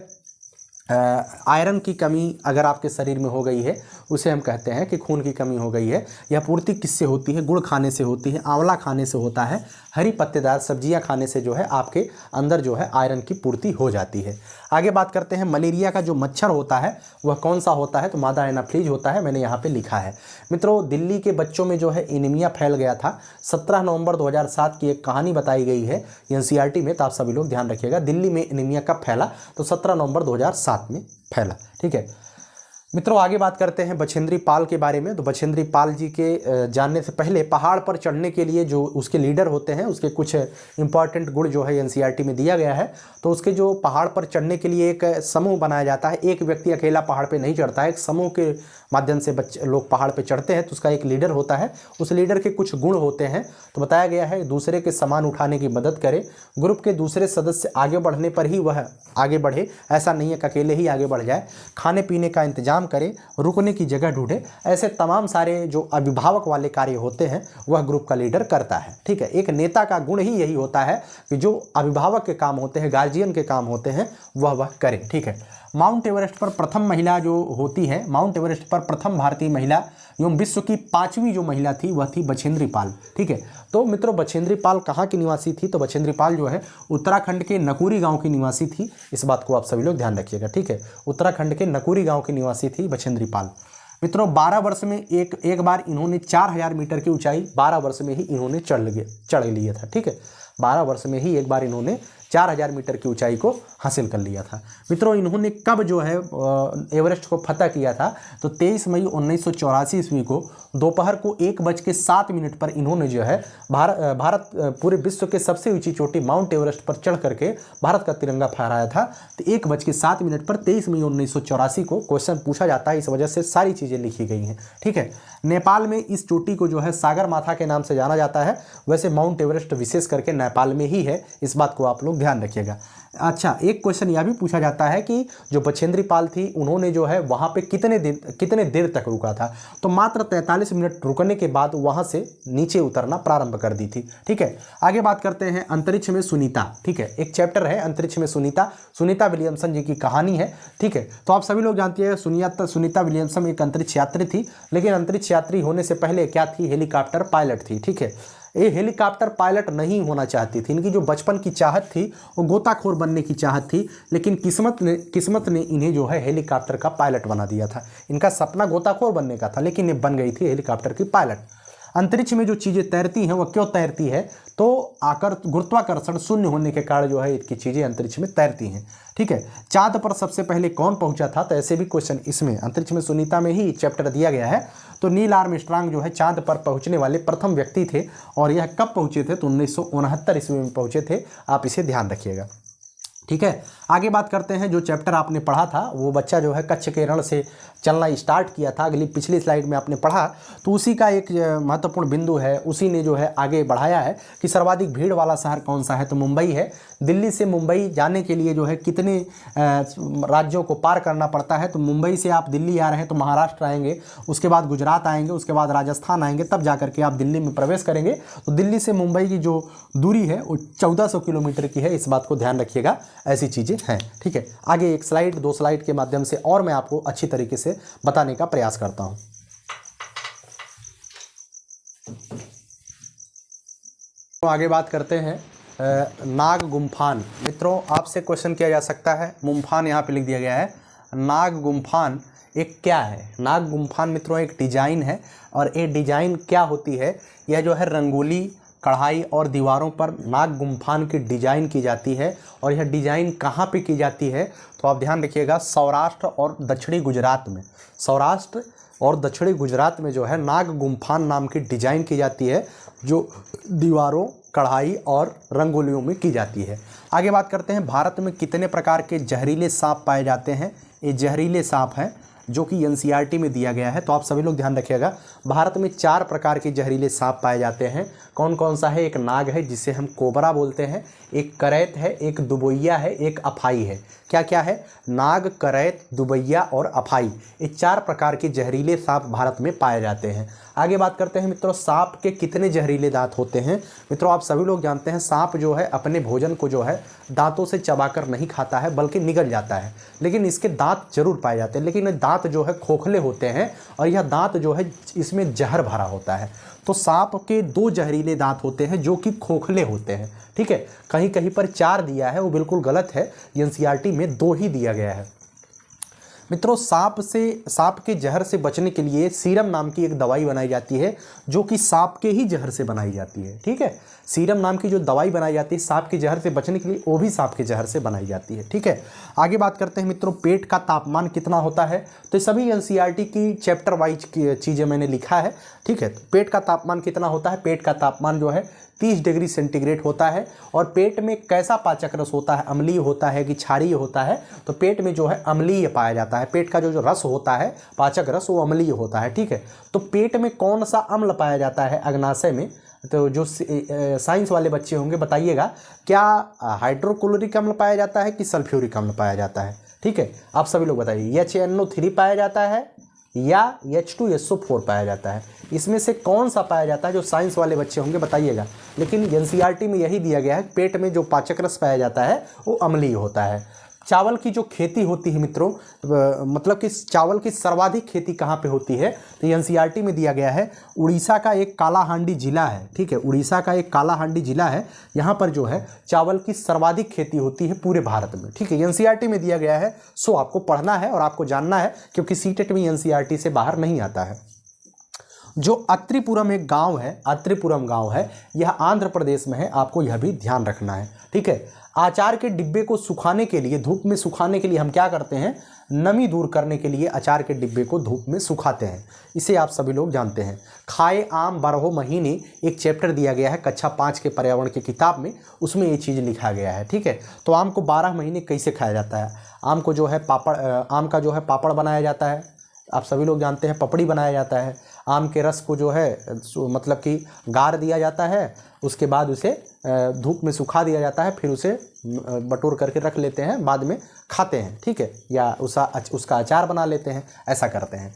Speaker 1: आयरन की कमी अगर आपके शरीर में हो गई है, उसे हम कहते हैं कि खून की कमी हो गई है। यह पूर्ति किससे होती है, गुड़ खाने से होती है, आंवला खाने से होता है, हरी पत्तेदार सब्जियां खाने से जो है आपके अंदर जो है आयरन की पूर्ति हो जाती है। आगे बात करते हैं, मलेरिया का जो मच्छर होता है वह कौन सा होता है, तो मादा एनाफ्लीज होता है, मैंने यहाँ पे लिखा है। मित्रों, दिल्ली के बच्चों में जो है एनीमिया फैल गया था। 17 नवंबर 2007 की एक कहानी बताई गई है एनसीईआरटी में, तो आप सभी लोग ध्यान रखिएगा। दिल्ली में एनीमिया कब फैला, तो 17 नवंबर 2007 में फैला। ठीक है मित्रों, आगे बात करते हैं बछेंद्री पाल के बारे में। तो बछेंद्री पाल जी के जानने से पहले पहाड़ पर चढ़ने के लिए जो उसके लीडर होते हैं, उसके कुछ इंपॉर्टेंट गुण जो है एनसीईआरटी में दिया गया है। तो उसके जो पहाड़ पर चढ़ने के लिए एक समूह बनाया जाता है, एक व्यक्ति अकेला पहाड़ पे नहीं चढ़ता है, एक समूह के माध्यम से बच्चे लोग पहाड़ पे चढ़ते हैं तो उसका एक लीडर होता है, उस लीडर के कुछ गुण होते हैं। तो बताया गया है दूसरे के सामान उठाने की मदद करे, ग्रुप के दूसरे सदस्य आगे बढ़ने पर ही वह आगे बढ़े, ऐसा नहीं है कि अकेले ही आगे बढ़ जाए, खाने पीने का इंतजाम करे, रुकने की जगह ढूंढे। ऐसे तमाम सारे जो अभिभावक वाले कार्य होते हैं वह ग्रुप का लीडर करता है। ठीक है, एक नेता का गुण ही यही होता है कि जो अभिभावक के काम होते हैं, गार्जियन के काम होते हैं, वह करे। ठीक है, माउंट एवरेस्ट पर प्रथम महिला जो होती है, माउंट एवरेस्ट पर प्रथम भारतीय महिला एवं विश्व की 5वीं जो महिला थी वह थी बछेंद्री पाल। ठीक है, तो मित्रों बछेंद्री पाल कहाँ की निवासी थी? तो बछेंद्री पाल जो है उत्तराखंड के नकुरी गांव की निवासी थी। इस बात को आप सभी लोग ध्यान रखिएगा। ठीक है, उत्तराखंड के नकुरी गांव की निवासी थी बछेंद्री पाल। मित्रों 12 वर्ष में एक बार इन्होंने 4000 मीटर की ऊंचाई 12 वर्ष में ही इन्होंने चढ़ लिया था। ठीक है, 12 वर्ष में ही एक बार इन्होंने 4000 मीटर की ऊंचाई को हासिल कर लिया था। मित्रों इन्होंने कब जो है एवरेस्ट को फतह किया था? तो 23 मई 1984 ईस्वी को दोपहर को 1:07 पर इन्होंने जो है भारत पूरे विश्व के सबसे ऊंची चोटी माउंट एवरेस्ट पर चढ़ करके भारत का तिरंगा फहराया था। तो 1:07 पर 23 मई 1984 को क्वेश्चन पूछा जाता है, इस वजह से सारी चीज़ें लिखी गई हैं। ठीक है, नेपाल में इस चोटी को जो है सागर माथा के नाम से जाना जाता है। वैसे माउंट एवरेस्ट विशेष करके नेपाल में ही है, इस बात को आप लोग ध्यान रखिएगा। अच्छा, एक क्वेश्चन यह भी पूछा जाता है कि जो बछेंद्री पाल थी उन्होंने जो है वहाँ पे कितने देर तक रुका था? तो मात्र 43 मिनट रुकने के बाद वहाँ से नीचे उतरना प्रारंभ कर दी थी। ठीक है, आगे बात करते हैं अंतरिक्ष में सुनीता। ठीक है, एक चैप्टर है अंतरिक्ष में सुनीता विलियमसन जी की कहानी है। ठीक है, तो आप सभी लोग जानते हैं सुनीता विलियमसन एक अंतरिक्ष यात्री थी, लेकिन अंतरिक्ष यात्री होने से पहले क्या थी? हेलीकॉप्टर पायलट थी। ठीक है, ये हेलीकॉप्टर पायलट नहीं होना चाहती थी। इनकी जो बचपन की चाहत थी वो गोताखोर बनने की चाहत थी, लेकिन किस्मत ने इन्हें जो है हेलीकॉप्टर का पायलट बना दिया था। इनका सपना गोताखोर बनने का था, लेकिन ये बन गई थी हेलीकॉप्टर की पायलट। अंतरिक्ष में जो चीज़ें तैरती हैं वह क्यों तैरती है? तो गुरुत्वाकर्षण शून्य होने के कारण जो है इनकी चीज़ें अंतरिक्ष में तैरती हैं। ठीक है, चांद पर सबसे पहले कौन पहुंचा था? तो ऐसे भी क्वेश्चन इसमें अंतरिक्ष में सुनीता में ही चैप्टर दिया गया है। तो नील आर्मस्ट्रांग जो है चांद पर पहुंचने वाले प्रथम व्यक्ति थे, और यह कब पहुंचे थे? तो 1969 ईस्वी में पहुंचे थे। आप इसे ध्यान रखिएगा। ठीक है, आगे बात करते हैं। जो चैप्टर आपने पढ़ा था वो बच्चा जो है कच्छ के रण से चलना स्टार्ट किया था, पिछली स्लाइड में आपने पढ़ा, तो उसी का एक महत्वपूर्ण बिंदु है, उसी ने जो है आगे बढ़ाया है कि सर्वाधिक भीड़ वाला शहर कौन सा है? तो मुंबई है। दिल्ली से मुंबई जाने के लिए जो है कितने राज्यों को पार करना पड़ता है? तो मुंबई से आप दिल्ली आ रहे हैं तो महाराष्ट्र आएंगे, उसके बाद गुजरात आएंगे, उसके बाद राजस्थान आएंगे, तब जा करके आप दिल्ली में प्रवेश करेंगे। तो दिल्ली से मुंबई की जो दूरी है वो 1400 किलोमीटर की है, इस बात को ध्यान रखिएगा। ऐसी चीज़ें हैं। ठीक है, आगे एक स्लाइड 2 स्लाइड के माध्यम से और मैं आपको अच्छी तरीके से बताने का प्रयास करता हूं। तो आगे बात करते हैं नाग गुम्फान। मित्रों आपसे क्वेश्चन किया जा सकता है, मुम्फान यहाँ पे लिख दिया गया है। नाग गुम्फान एक क्या है? नाग गुम्फान मित्रों एक डिजाइन है, और ये डिजाइन क्या होती है? यह जो है रंगोली, कढ़ाई और दीवारों पर नाग गुम्फान की डिजाइन की जाती है। और यह डिजाइन कहाँ पे की जाती है? तो आप ध्यान रखिएगा, सौराष्ट्र और दक्षिणी गुजरात में, सौराष्ट्र और दक्षिणी गुजरात में जो है नाग गुम्फान नाम की डिजाइन की जाती है, जो दीवारों, कढ़ाई और रंगोलियों में की जाती है। आगे बात करते हैं, भारत में कितने प्रकार के जहरीले सांप पाए जाते हैं? ये जहरीले सांप हैं जो कि एनसीईआरटी में दिया गया है, तो आप सभी लोग ध्यान रखिएगा। भारत में 4 प्रकार के जहरीले सांप पाए जाते हैं। कौन कौन सा है? एक नाग है जिसे हम कोबरा बोलते हैं, एक करैत है, एक दुबैया है, एक अफाई है। क्या क्या है? नाग, करैत, दुबैया और अफाई, ये 4 प्रकार के जहरीले सांप भारत में पाए जाते हैं। आगे बात करते हैं मित्रों, सांप के कितने जहरीले दांत होते हैं? मित्रों आप सभी लोग जानते हैं सांप जो है अपने भोजन को जो है दांतों से चबाकर नहीं खाता है, बल्कि निगल जाता है, लेकिन इसके दांत जरूर पाए जाते हैं, लेकिन दांत जो है खोखले होते हैं, और यह दांत जो है इसमें जहर भरा होता है। तो सांप के 2 जहरीले दांत होते हैं जो कि खोखले होते हैं। ठीक है, कहीं कहीं पर 4 दिया है, वो बिल्कुल गलत है, एनसीईआरटी में 2 ही दिया गया है। मित्रों सांप के जहर से बचने के लिए सीरम नाम की एक दवाई बनाई जाती है, जो कि सांप के ही जहर से बनाई जाती है। ठीक है, सीरम नाम की जो दवाई बनाई जाती है सांप के जहर से बचने के लिए, वो भी सांप के जहर से बनाई जाती है। ठीक है, आगे बात करते हैं मित्रों, पेट का तापमान कितना होता है? तो सभी एनसीईआरटी की चैप्टर वाइज की चीज़ें मैंने लिखा है। ठीक है, तो पेट का तापमान कितना होता है? पेट का तापमान जो है 30 डिग्री सेंटीग्रेड होता है। और पेट में कैसा पाचक रस होता है, अम्लीय होता है कि क्षारीय होता है? तो पेट में जो है अम्लीय पाया जाता है। पेट का जो रस होता है, पाचक रस, वो अम्लीय होता है। ठीक है, तो पेट में कौन सा अम्ल पाया जाता है अग्नाशय में? तो जो साइंस वाले बच्चे होंगे बताइएगा, क्या हाइड्रोक्लोरिक अम्ल पाया जाता है कि सल्फ्यूरिक अम्ल पाया जाता है? ठीक है, आप सभी लोग बताइए, HNO3 पाया जाता है या H2SO4 पाया जाता है? इसमें से कौन सा पाया जाता है? जो साइंस वाले बच्चे होंगे बताइएगा। लेकिन NCERT में यही दिया गया है, पेट में जो पाचक रस पाया जाता है वो अम्लीय होता है। चावल की जो खेती होती है मित्रों, मतलब कि चावल की सर्वाधिक खेती कहाँ पे होती है? तो NCERT में दिया गया है, उड़ीसा का एक कालाहांडी जिला है। ठीक है, उड़ीसा का एक कालाहांडी जिला है, यहाँ पर जो है चावल की सर्वाधिक खेती होती है पूरे भारत में। ठीक है, NCERT में दिया गया है, सो आपको पढ़ना है और आपको जानना है, क्योंकि CTET में NCERT से बाहर नहीं आता है। जो अत्रिपुरम एक गांव है, अत्रिपुरम गांव है, यह आंध्र प्रदेश में है, आपको यह भी ध्यान रखना है। ठीक है, अचार के डिब्बे को सुखाने के लिए, धूप में सुखाने के लिए हम क्या करते हैं? नमी दूर करने के लिए अचार के डिब्बे को धूप में सुखाते हैं। इसे आप सभी लोग जानते हैं। खाए आम 12 महीने एक चैप्टर दिया गया है कक्षा 5 के पर्यावरण की किताब में, उसमें ये चीज़ लिखा गया है। ठीक है, तो आम को 12 महीने कैसे खाया जाता है? आम को जो है आम का जो है पापड़ बनाया जाता है, आप सभी लोग जानते हैं, पपड़ी बनाया जाता है। आम के रस को जो है मतलब कि गार दिया जाता है, उसके बाद उसे धूप में सुखा दिया जाता है, फिर उसे बटोर करके रख लेते हैं, बाद में खाते हैं। ठीक है, या उसका अचार बना लेते हैं, ऐसा करते हैं।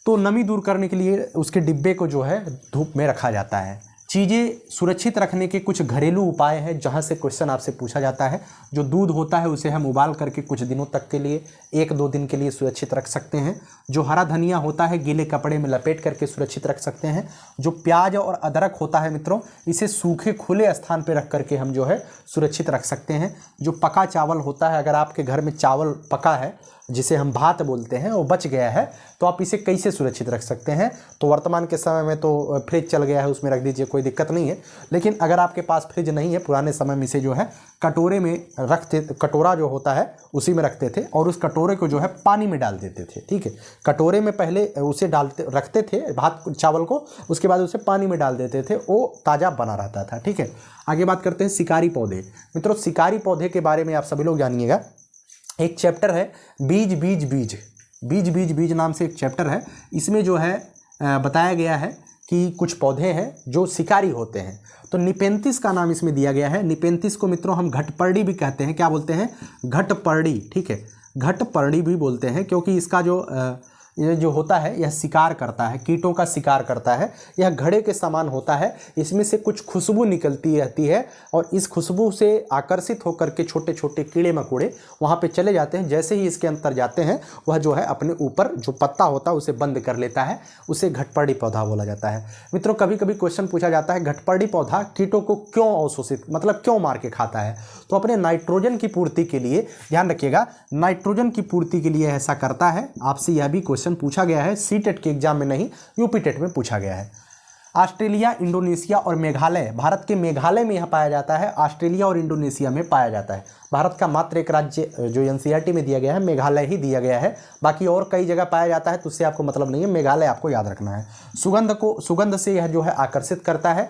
Speaker 1: तो नमी दूर करने के लिए उसके डिब्बे को जो है धूप में रखा जाता है। चीज़ें सुरक्षित रखने के कुछ घरेलू उपाय हैं, जहाँ से क्वेश्चन आपसे पूछा जाता है। जो दूध होता है उसे हम उबाल करके कुछ दिनों तक के लिए, 1-2 दिन के लिए सुरक्षित रख सकते हैं। जो हरा धनिया होता है गीले कपड़े में लपेट करके सुरक्षित रख सकते हैं। जो प्याज और अदरक होता है मित्रों, इसे सूखे खुले स्थान पर रख करके हम जो है सुरक्षित रख सकते हैं। जो पका चावल होता है, अगर आपके घर में चावल पका है, जिसे हम भात बोलते हैं, वो बच गया है, तो आप इसे कैसे सुरक्षित रख सकते हैं? तो वर्तमान के समय में तो फ्रिज चल गया है, उसमें रख दीजिए, कोई दिक्कत नहीं है। लेकिन अगर आपके पास फ्रिज नहीं है, पुराने समय में इसे जो है कटोरे में रखते, कटोरा जो होता है उसी में रखते थे, और उस कटोरे को जो है पानी में डाल देते थे। ठीक है, कटोरे में पहले उसे रखते थे भात चावल को, उसके बाद उसे पानी में डाल देते थे, वो ताज़ा बना रहता था। ठीक है, आगे बात करते हैं शिकारी पौधे। मित्रों, शिकारी पौधे के बारे में आप सभी लोग जानिएगा। एक चैप्टर है बीज बीज बीज, बीज बीज बीज नाम से एक चैप्टर है। इसमें जो है बताया गया है कि कुछ पौधे हैं जो शिकारी होते हैं। तो निपेंथिस का नाम इसमें दिया गया है। निपेंथिस को मित्रों हम घटपर्णी भी कहते हैं। क्या बोलते हैं? घटपर्णी। ठीक है, घटपर्णी भी बोलते हैं, क्योंकि इसका ये जो होता है यह शिकार करता है, कीटों का शिकार करता है। यह घड़े के समान होता है, इसमें से कुछ खुशबू निकलती रहती है, और इस खुशबू से आकर्षित होकर के छोटे छोटे कीड़े मकोड़े वहाँ पे चले जाते हैं। जैसे ही इसके अंदर जाते हैं, वह जो है अपने ऊपर जो पत्ता होता है उसे बंद कर लेता है, उसे घटपर्णी पौधा बोला जाता है। मित्रों, कभी कभी क्वेश्चन पूछा जाता है, घटपर्णी पौधा कीटों को क्यों अवशोषित, मतलब क्यों मार के खाता है? तो अपने नाइट्रोजन की पूर्ति के लिए, ध्यान रखिएगा, नाइट्रोजन की पूर्ति के लिए ऐसा करता है। आपसे यह भी क्वेश्चन पूछा गया है, सीटेट के एग्जाम में नहीं, यूपीटेट में पूछा गया है। ऑस्ट्रेलिया, इंडोनेशिया और मेघालय, भारत के मेघालय में यह पाया जाता है, ऑस्ट्रेलिया और इंडोनेशिया में पाया जाता है। भारत का मात्र एक राज्य जो एनसीईआरटी में दिया गया है, मेघालय ही दिया गया है। बाकी और कई जगह पाया जाता है, तो उससे आपको मतलब नहीं है, मेघालय आपको याद रखना है। सुगंध से यह जो है आकर्षित करता है,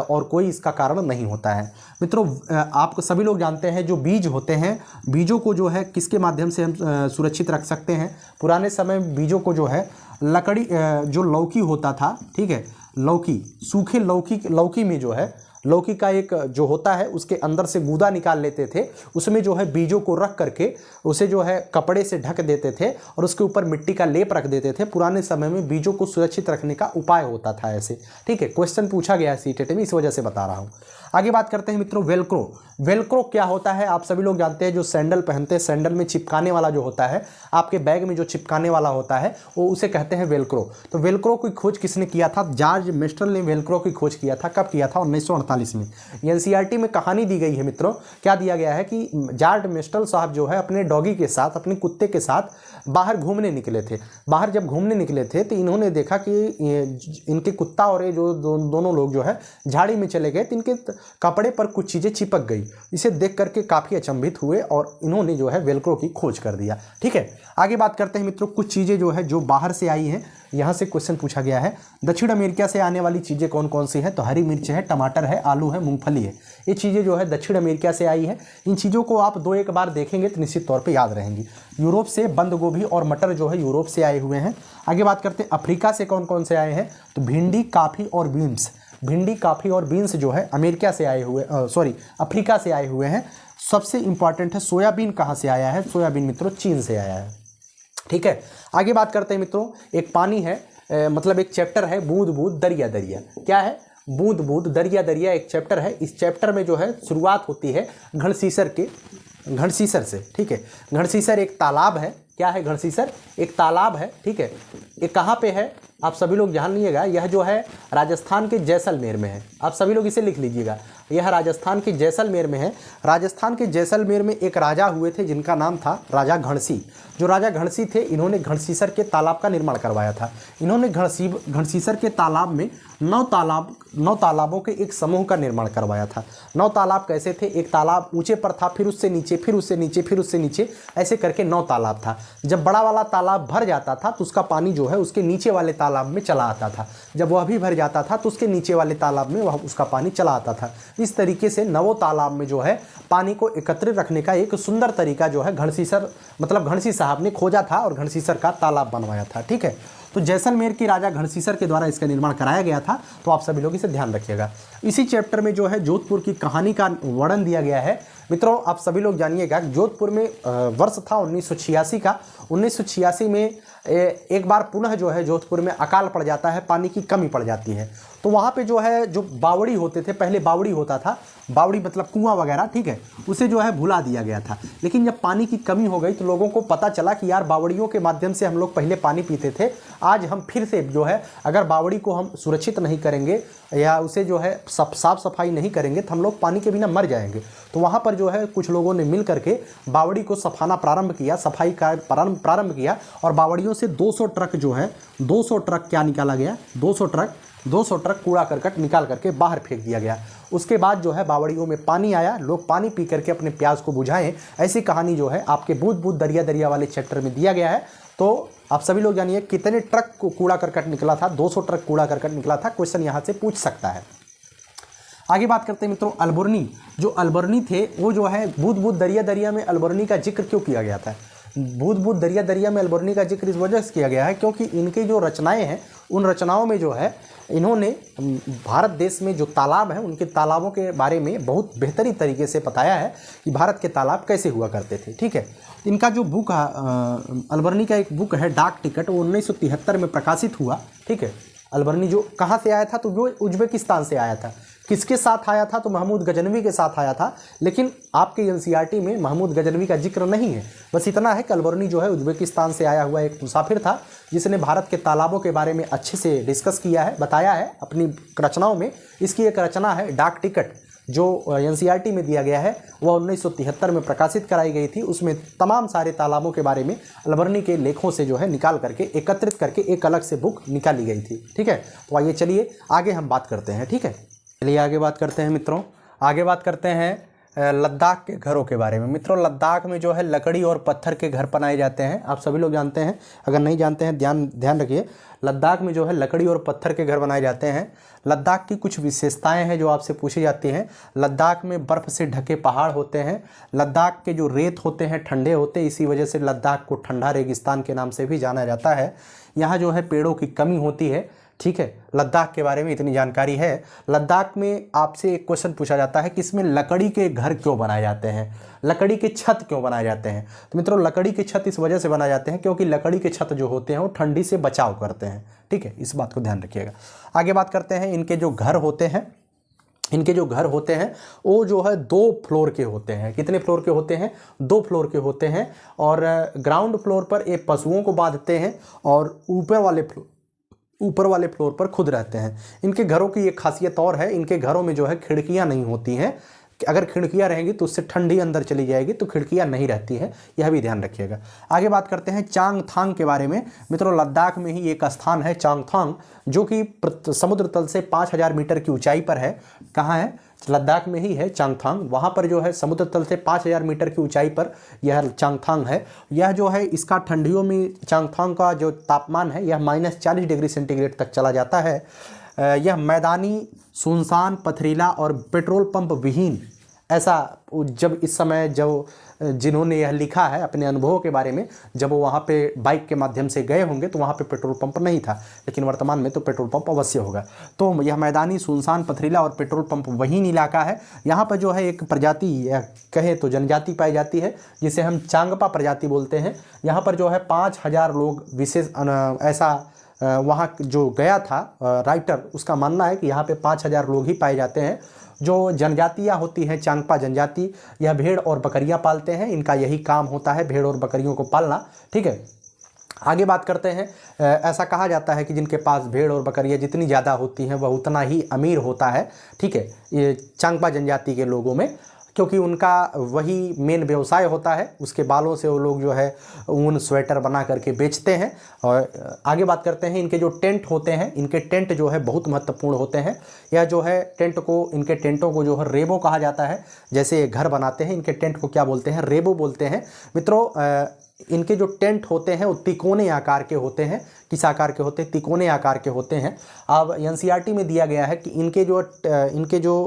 Speaker 1: और कोई इसका कारण नहीं होता है। मित्रों, आप सभी लोग जानते हैं, जो बीज होते हैं, बीजों को जो है किसके माध्यम से हम सुरक्षित रख सकते हैं? पुराने समय में बीजों को जो है लकड़ी, जो लौकी होता था, ठीक है, लौकी, सूखे लौकी में जो है, लौकी का एक जो होता है उसके अंदर से गूदा निकाल लेते थे, उसमें जो है बीजों को रख करके उसे जो है कपड़े से ढक देते थे और उसके ऊपर मिट्टी का लेप रख देते थे। पुराने समय में बीजों को सुरक्षित रखने का उपाय होता था ऐसे। ठीक है, क्वेश्चन पूछा गया है सीटेट में, इस वजह से बता रहा हूँ। आगे बात करते हैं मित्रों, वेलक्रो। वेलक्रो क्या होता है? आप सभी लोग जानते हैं, जो सैंडल पहनते हैं, सैंडल में चिपकाने वाला जो होता है, आपके बैग में जो चिपकाने वाला होता है, वो उसे कहते हैं वेलक्रो। तो वेलक्रो की खोज किसने किया था? जॉर्ज मेस्टल ने वेलक्रो की खोज किया था। कब किया था? 1948 में। एनसीईआरटी में कहानी दी गई है मित्रों, क्या दिया गया है कि जॉर्ज मेस्टल साहब जो है अपने डॉगी के साथ, अपने कुत्ते के साथ बाहर घूमने निकले थे। बाहर जब घूमने निकले थे तो इन्होंने देखा कि इनके कुत्ता और ये जो दोनों लोग जो है झाड़ी में चले गए, तो इनके कपड़े पर कुछ चीज़ें चिपक गई। इसे देख करके काफ़ी अचंभित हुए और इन्होंने जो है वेलक्रो की खोज कर दिया। ठीक है, आगे बात करते हैं मित्रों, कुछ चीज़ें जो है जो बाहर से आई हैं, यहाँ से क्वेश्चन पूछा गया है दक्षिण अमेरिका से आने वाली चीज़ें कौन कौन सी हैं, तो हरी मिर्च है, टमाटर है, आलू है, मूंगफली है। ये चीज़ें जो है दक्षिण अमेरिका से आई है। इन चीज़ों को आप 2-1 बार देखेंगे तो निश्चित तौर पे याद रहेंगी। यूरोप से बंद गोभी और मटर जो है यूरोप से आए हुए हैं। आगे बात करते हैं अफ्रीका से कौन कौन से आए हैं, तो भिंडी, काफ़ी और बीन्स। भिंडी, काफ़ी और बीन्स जो है अमेरिका से आए हुए अफ्रीका से आए हुए हैं। सबसे इंपॉर्टेंट है सोयाबीन कहाँ से आया है, सोयाबीन मित्रों चीन से आया है। ठीक है, आगे बात करते हैं मित्रों, एक पानी है मतलब एक चैप्टर है बूंद बूंद दरिया दरिया। क्या है, बूंद बूंद दरिया दरिया एक चैप्टर है। इस चैप्टर में जो है शुरुआत होती है घड़सीसर से। ठीक है, घड़सीसर एक तालाब है। क्या है, घड़सीसर एक तालाब है। ठीक है, ये कहाँ पे है आप सभी लोग जान लीजिएगा, यह जो है राजस्थान के जैसलमेर में है। आप सभी लोग इसे लिख लीजिएगा, यह राजस्थान के जैसलमेर में है। राजस्थान के जैसलमेर में एक राजा हुए थे जिनका नाम था राजा घणसी। जो राजा घणसी थे इन्होंने घड़सीसर के तालाब का निर्माण करवाया था। इन्होंने घड़सीसर के तालाब में 9 तालाबों के एक समूह का निर्माण करवाया था। 9 तालाब कैसे थे, एक तालाब ऊंचे पर था, फिर उससे नीचे, फिर उससे नीचे, फिर उससे नीचे, ऐसे करके 9 तालाब था। जब बड़ा वाला तालाब भर जाता था तो उसका पानी जो है उसके नीचे वाले तालाब में चला आता था। जब वह भी भर जाता था तो उसके नीचे वाले तालाब में वह उसका पानी चला आता था। इस तरीके से 9 तालाब में जो है पानी को एकत्रित रखने का एक सुंदर तरीका जो है घड़सीसर मतलब घणसी साहब ने खोजा था और घड़सीसर का तालाब बनवाया था। ठीक है, तो जैसलमेर की राजा घड़सीसर के द्वारा इसका निर्माण कराया गया था। तो आप सभी लोग इसे ध्यान रखिएगा। इसी चैप्टर में जो है जोधपुर की कहानी का वर्णन दिया गया है। मित्रों आप सभी लोग जानिएगा, जोधपुर में वर्ष था 1986 का। 1986 में एक बार पुनः जो है जोधपुर में अकाल पड़ जाता है, पानी की कमी पड़ जाती है। तो वहाँ पे जो है जो बावड़ी होते थे, पहले बावड़ी होता था, बावड़ी मतलब कुआं वगैरह, ठीक है, उसे जो है भुला दिया गया था। लेकिन जब पानी की कमी हो गई तो लोगों को पता चला कि यार बावड़ियों के माध्यम से हम लोग पहले पानी पीते थे, आज हम फिर से जो है अगर बावड़ी को हम सुरक्षित नहीं करेंगे या उसे जो है साफ सफाई नहीं करेंगे तो हम लोग पानी के बिना मर जाएंगे। तो वहाँ पर जो है कुछ लोगों ने मिल करके बावड़ी को सफाना प्रारंभ किया, सफाई का प्रारंभ किया और बावड़ियों से 200 ट्रक जो है 200 ट्रक क्या निकाला गया, 200 ट्रक कूड़ा करकट निकाल करके बाहर फेंक दिया गया। उसके बाद जो है बावड़ियों में पानी आया, लोग पानी पी करके अपने प्यास को बुझाएं। ऐसी कहानी जो है आपके बूंद बूंद दरिया दरिया वाले चैप्टर में दिया गया है। तो आप सभी लोग जानिए कितने ट्रक को कूड़ा करकट निकला था, 200 ट्रक कूड़ा करकट निकला था। क्वेश्चन यहाँ से पूछ सकता है। आगे बात करते हैं मित्रों अल्बर्नी। जो अल्बर्नी थे वो जो है बूंद बूंद दरिया दरिया में अल्बर्नी का जिक्र क्यों किया गया था, बूंद बूंद दरिया दरिया में अल्बर्नी का जिक्र इस वजह से किया गया है क्योंकि इनकी जो रचनाएं हैं उन रचनाओं में जो है इन्होंने भारत देश में जो तालाब हैं उनके तालाबों के बारे में बहुत बेहतरीन तरीके से बताया है कि भारत के तालाब कैसे हुआ करते थे। ठीक है, इनका जो बुक है अल्बर्नी का एक बुक है डाक टिकट, वो 1973 में प्रकाशित हुआ। ठीक है, अल्बर्नी जो कहाँ से आया था, तो वो उज्बेकिस्तान से आया था। किसके साथ आया था, तो महमूद गजनवी के साथ आया था। लेकिन आपके एनसीईआरटी में महमूद गजनवी का जिक्र नहीं है। बस इतना है कि अल्बर्नी जो है उज्बेकिस्तान से आया हुआ एक मुसाफिर था जिसने भारत के तालाबों के बारे में अच्छे से डिस्कस किया है, बताया है अपनी रचनाओं में। इसकी एक रचना है डाक टिकट जो एनसीईआरटी में दिया गया है, वह 1973 में प्रकाशित कराई गई थी। उसमें तमाम सारे तालाबों के बारे में अल्बर्नी के लेखों से जो है निकाल करके एकत्रित करके एक अलग से बुक निकाली गई थी। ठीक है, तो आइए चलिए आगे हम बात करते हैं। ठीक है, चलिए आगे बात करते हैं मित्रों। आगे बात करते हैं लद्दाख के घरों के बारे में। मित्रों लद्दाख में जो है लकड़ी और पत्थर के घर बनाए जाते हैं। आप सभी लोग जानते हैं, अगर नहीं जानते हैं ध्यान रखिए, लद्दाख में जो है लकड़ी और पत्थर के घर बनाए जाते हैं। लद्दाख की कुछ विशेषताएं हैं जो आपसे पूछी जाती हैं। लद्दाख में बर्फ़ से ढके पहाड़ होते हैं। लद्दाख के जो रेत होते हैं ठंडे होते हैं, इसी वजह से लद्दाख को ठंडा रेगिस्तान के नाम से भी जाना जाता है। यहाँ जो है पेड़ों की कमी होती है। ठीक है, लद्दाख के बारे में इतनी जानकारी है। लद्दाख में आपसे एक क्वेश्चन पूछा जाता है कि इसमें लकड़ी के घर क्यों बनाए जाते हैं, लकड़ी के छत क्यों बनाए जाते हैं। तो मित्रों लकड़ी के छत इस वजह से बनाए जाते हैं क्योंकि लकड़ी के छत जो होते हैं वो ठंडी से बचाव करते हैं। ठीक है, इस बात को ध्यान रखिएगा। आगे बात करते हैं इनके जो घर होते हैं। इनके जो घर होते हैं वो जो है 2 फ्लोर के होते हैं। कितने फ्लोर के होते हैं, 2 फ्लोर के होते हैं। और ग्राउंड फ्लोर पर ये पशुओं को बांधते हैं और ऊपर वाले फ्लोर पर खुद रहते हैं। इनके घरों की एक खासियत और है, इनके घरों में जो है खिड़कियां नहीं होती हैं। अगर खिड़कियाँ रहेंगी तो उससे ठंडी अंदर चली जाएगी, तो खिड़कियाँ नहीं रहती है, यह भी ध्यान रखिएगा। आगे बात करते हैं चांगथांग के बारे में। मित्रों लद्दाख में ही एक स्थान है चांगथांग, जो कि समुद्र तल से 5000 मीटर की ऊंचाई पर है। कहाँ है? लद्दाख में ही है चांगथांग। वहाँ पर जो है समुद्र तल से 5000 मीटर की ऊंचाई पर यह चांगथांग है। यह जो है इसका ठंडियों में चांगथांग का जो तापमान है यह -40 डिग्री सेंटीग्रेड तक चला जाता है। यह मैदानी, सुनसान, पथरीला और पेट्रोल पंप विहीन, ऐसा जब इस समय जो जिन्होंने यह लिखा है अपने अनुभवों के बारे में, जब वो वहाँ पे बाइक के माध्यम से गए होंगे तो वहाँ पे पेट्रोल पंप नहीं था, लेकिन वर्तमान में तो पेट्रोल पंप अवश्य होगा। तो यह मैदानी, सुनसान, पथरीला और पेट्रोल पंप विहीन इलाका है। यहाँ पर जो है एक प्रजाति या कहे तो जनजाति पाई जाती है, जिसे हम चांगपा प्रजाति बोलते हैं। यहाँ पर जो है 5000 लोग विशेष ऐसा वहाँ जो गया था राइटर, उसका मानना है कि यहाँ पे 5000 लोग ही पाए जाते हैं। जो जनजातियाँ होती हैं चांगपा जनजाति, यह भेड़ और बकरियाँ पालते हैं। इनका यही काम होता है, भेड़ और बकरियों को पालना। ठीक है, आगे बात करते हैं। ऐसा कहा जाता है कि जिनके पास भेड़ और बकरियाँ जितनी ज़्यादा होती हैं वह उतना ही अमीर होता है। ठीक है, ये चांगपा जनजाति के लोगों में, क्योंकि उनका वही मेन व्यवसाय होता है। उसके बालों से वो लोग जो है ऊन स्वेटर बना करके बेचते हैं। और आगे बात करते हैं, इनके जो टेंट होते हैं, इनके टेंट जो है बहुत महत्वपूर्ण होते हैं। यह जो है इनके टेंटों को जो है रेबो कहा जाता है। जैसे ये घर बनाते हैं, इनके टेंट को क्या बोलते हैं? रेबो बोलते हैं। मित्रों इनके जो टेंट होते हैं वो तिकोने आकार के होते हैं। किस आकार के होते हैं? तिकोने आकार के होते हैं। अब एनसीईआरटी में दिया गया है कि इनके जो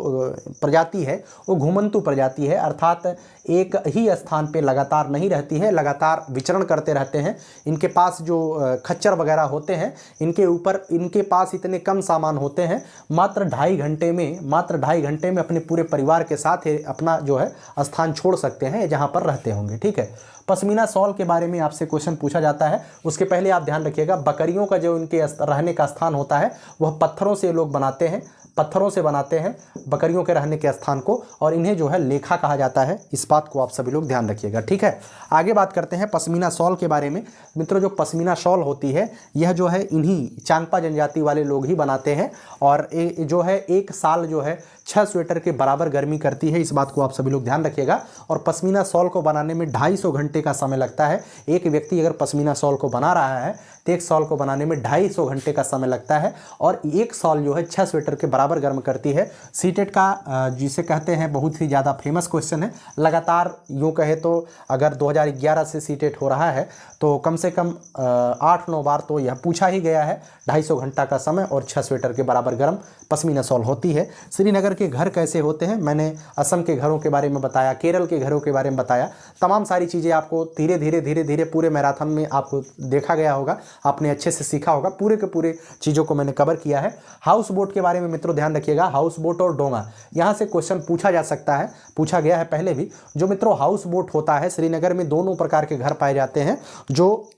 Speaker 1: प्रजाति है वो घुमंतु प्रजाति है, अर्थात एक ही स्थान पे लगातार नहीं रहती है, लगातार विचरण करते रहते हैं। इनके पास जो खच्चर वगैरह होते हैं, इनके पास इतने कम सामान होते हैं, मात्र 2.5 घंटे में अपने पूरे परिवार के साथ अपना जो है स्थान छोड़ सकते हैं जहाँ पर रहते होंगे। ठीक है, पश्मीना शॉल के बारे में आपसे क्वेश्चन पूछा जाता है। उसके पहले आप ध्यान रखिएगा, बकरियों का जो इनके रहने का स्थान होता है वह पत्थरों से लोग बनाते हैं, पत्थरों से बनाते हैं बकरियों के रहने के स्थान को, और इन्हें जो है लेखा कहा जाता है। इस बात को आप सभी लोग ध्यान रखिएगा। ठीक है, आगे बात करते हैं पश्मीना शॉल के बारे में। मित्रों जो पश्मीना शॉल होती है यह जो है इन्हीं चांगपा जनजाति वाले लोग ही बनाते हैं, और जो है एक साल जो है 6 स्वेटर के बराबर गर्मी करती है। इस बात को आप सभी लोग ध्यान रखिएगा। और पश्मीना शॉल को बनाने में 250 घंटे का समय लगता है। एक व्यक्ति अगर पश्मीना शॉल को बना रहा है तो एक शॉल को बनाने में 250 घंटे का समय लगता है, और एक शॉल जो है 6 स्वेटर के बराबर गर्म करती है। सीटेट का जिसे कहते हैं बहुत ही ज़्यादा फेमस क्वेश्चन है। लगातार यूँ कहे तो अगर 2011 से सीटेट हो रहा है तो कम से कम 8-9 बार तो यह पूछा ही गया है। 250 घंटा का समय और 6 स्वेटर के बराबर गर्म पश्मीना शॉल होती है। श्रीनगर के घर कैसे होते हैं? मैंने असम के घरों के बारे में बताया, केरल के घरों के बारे में बताया। तमाम सारी चीज़ें आपको धीरे धीरे पूरे मैराथन में आपको देखा गया होगा, आपने अच्छे से सीखा होगा। पूरे के पूरे चीज़ों को मैंने कवर किया है। हाउस बोट के बारे में मित्रों ध्यान रखिएगा, हाउस बोट और डोंगा, यहाँ से क्वेश्चन पूछा जा सकता है, पूछा गया है पहले भी। जो मित्रों हाउस बोट होता है, श्रीनगर में 2 प्रकार के घर पाए जाते हैं, जो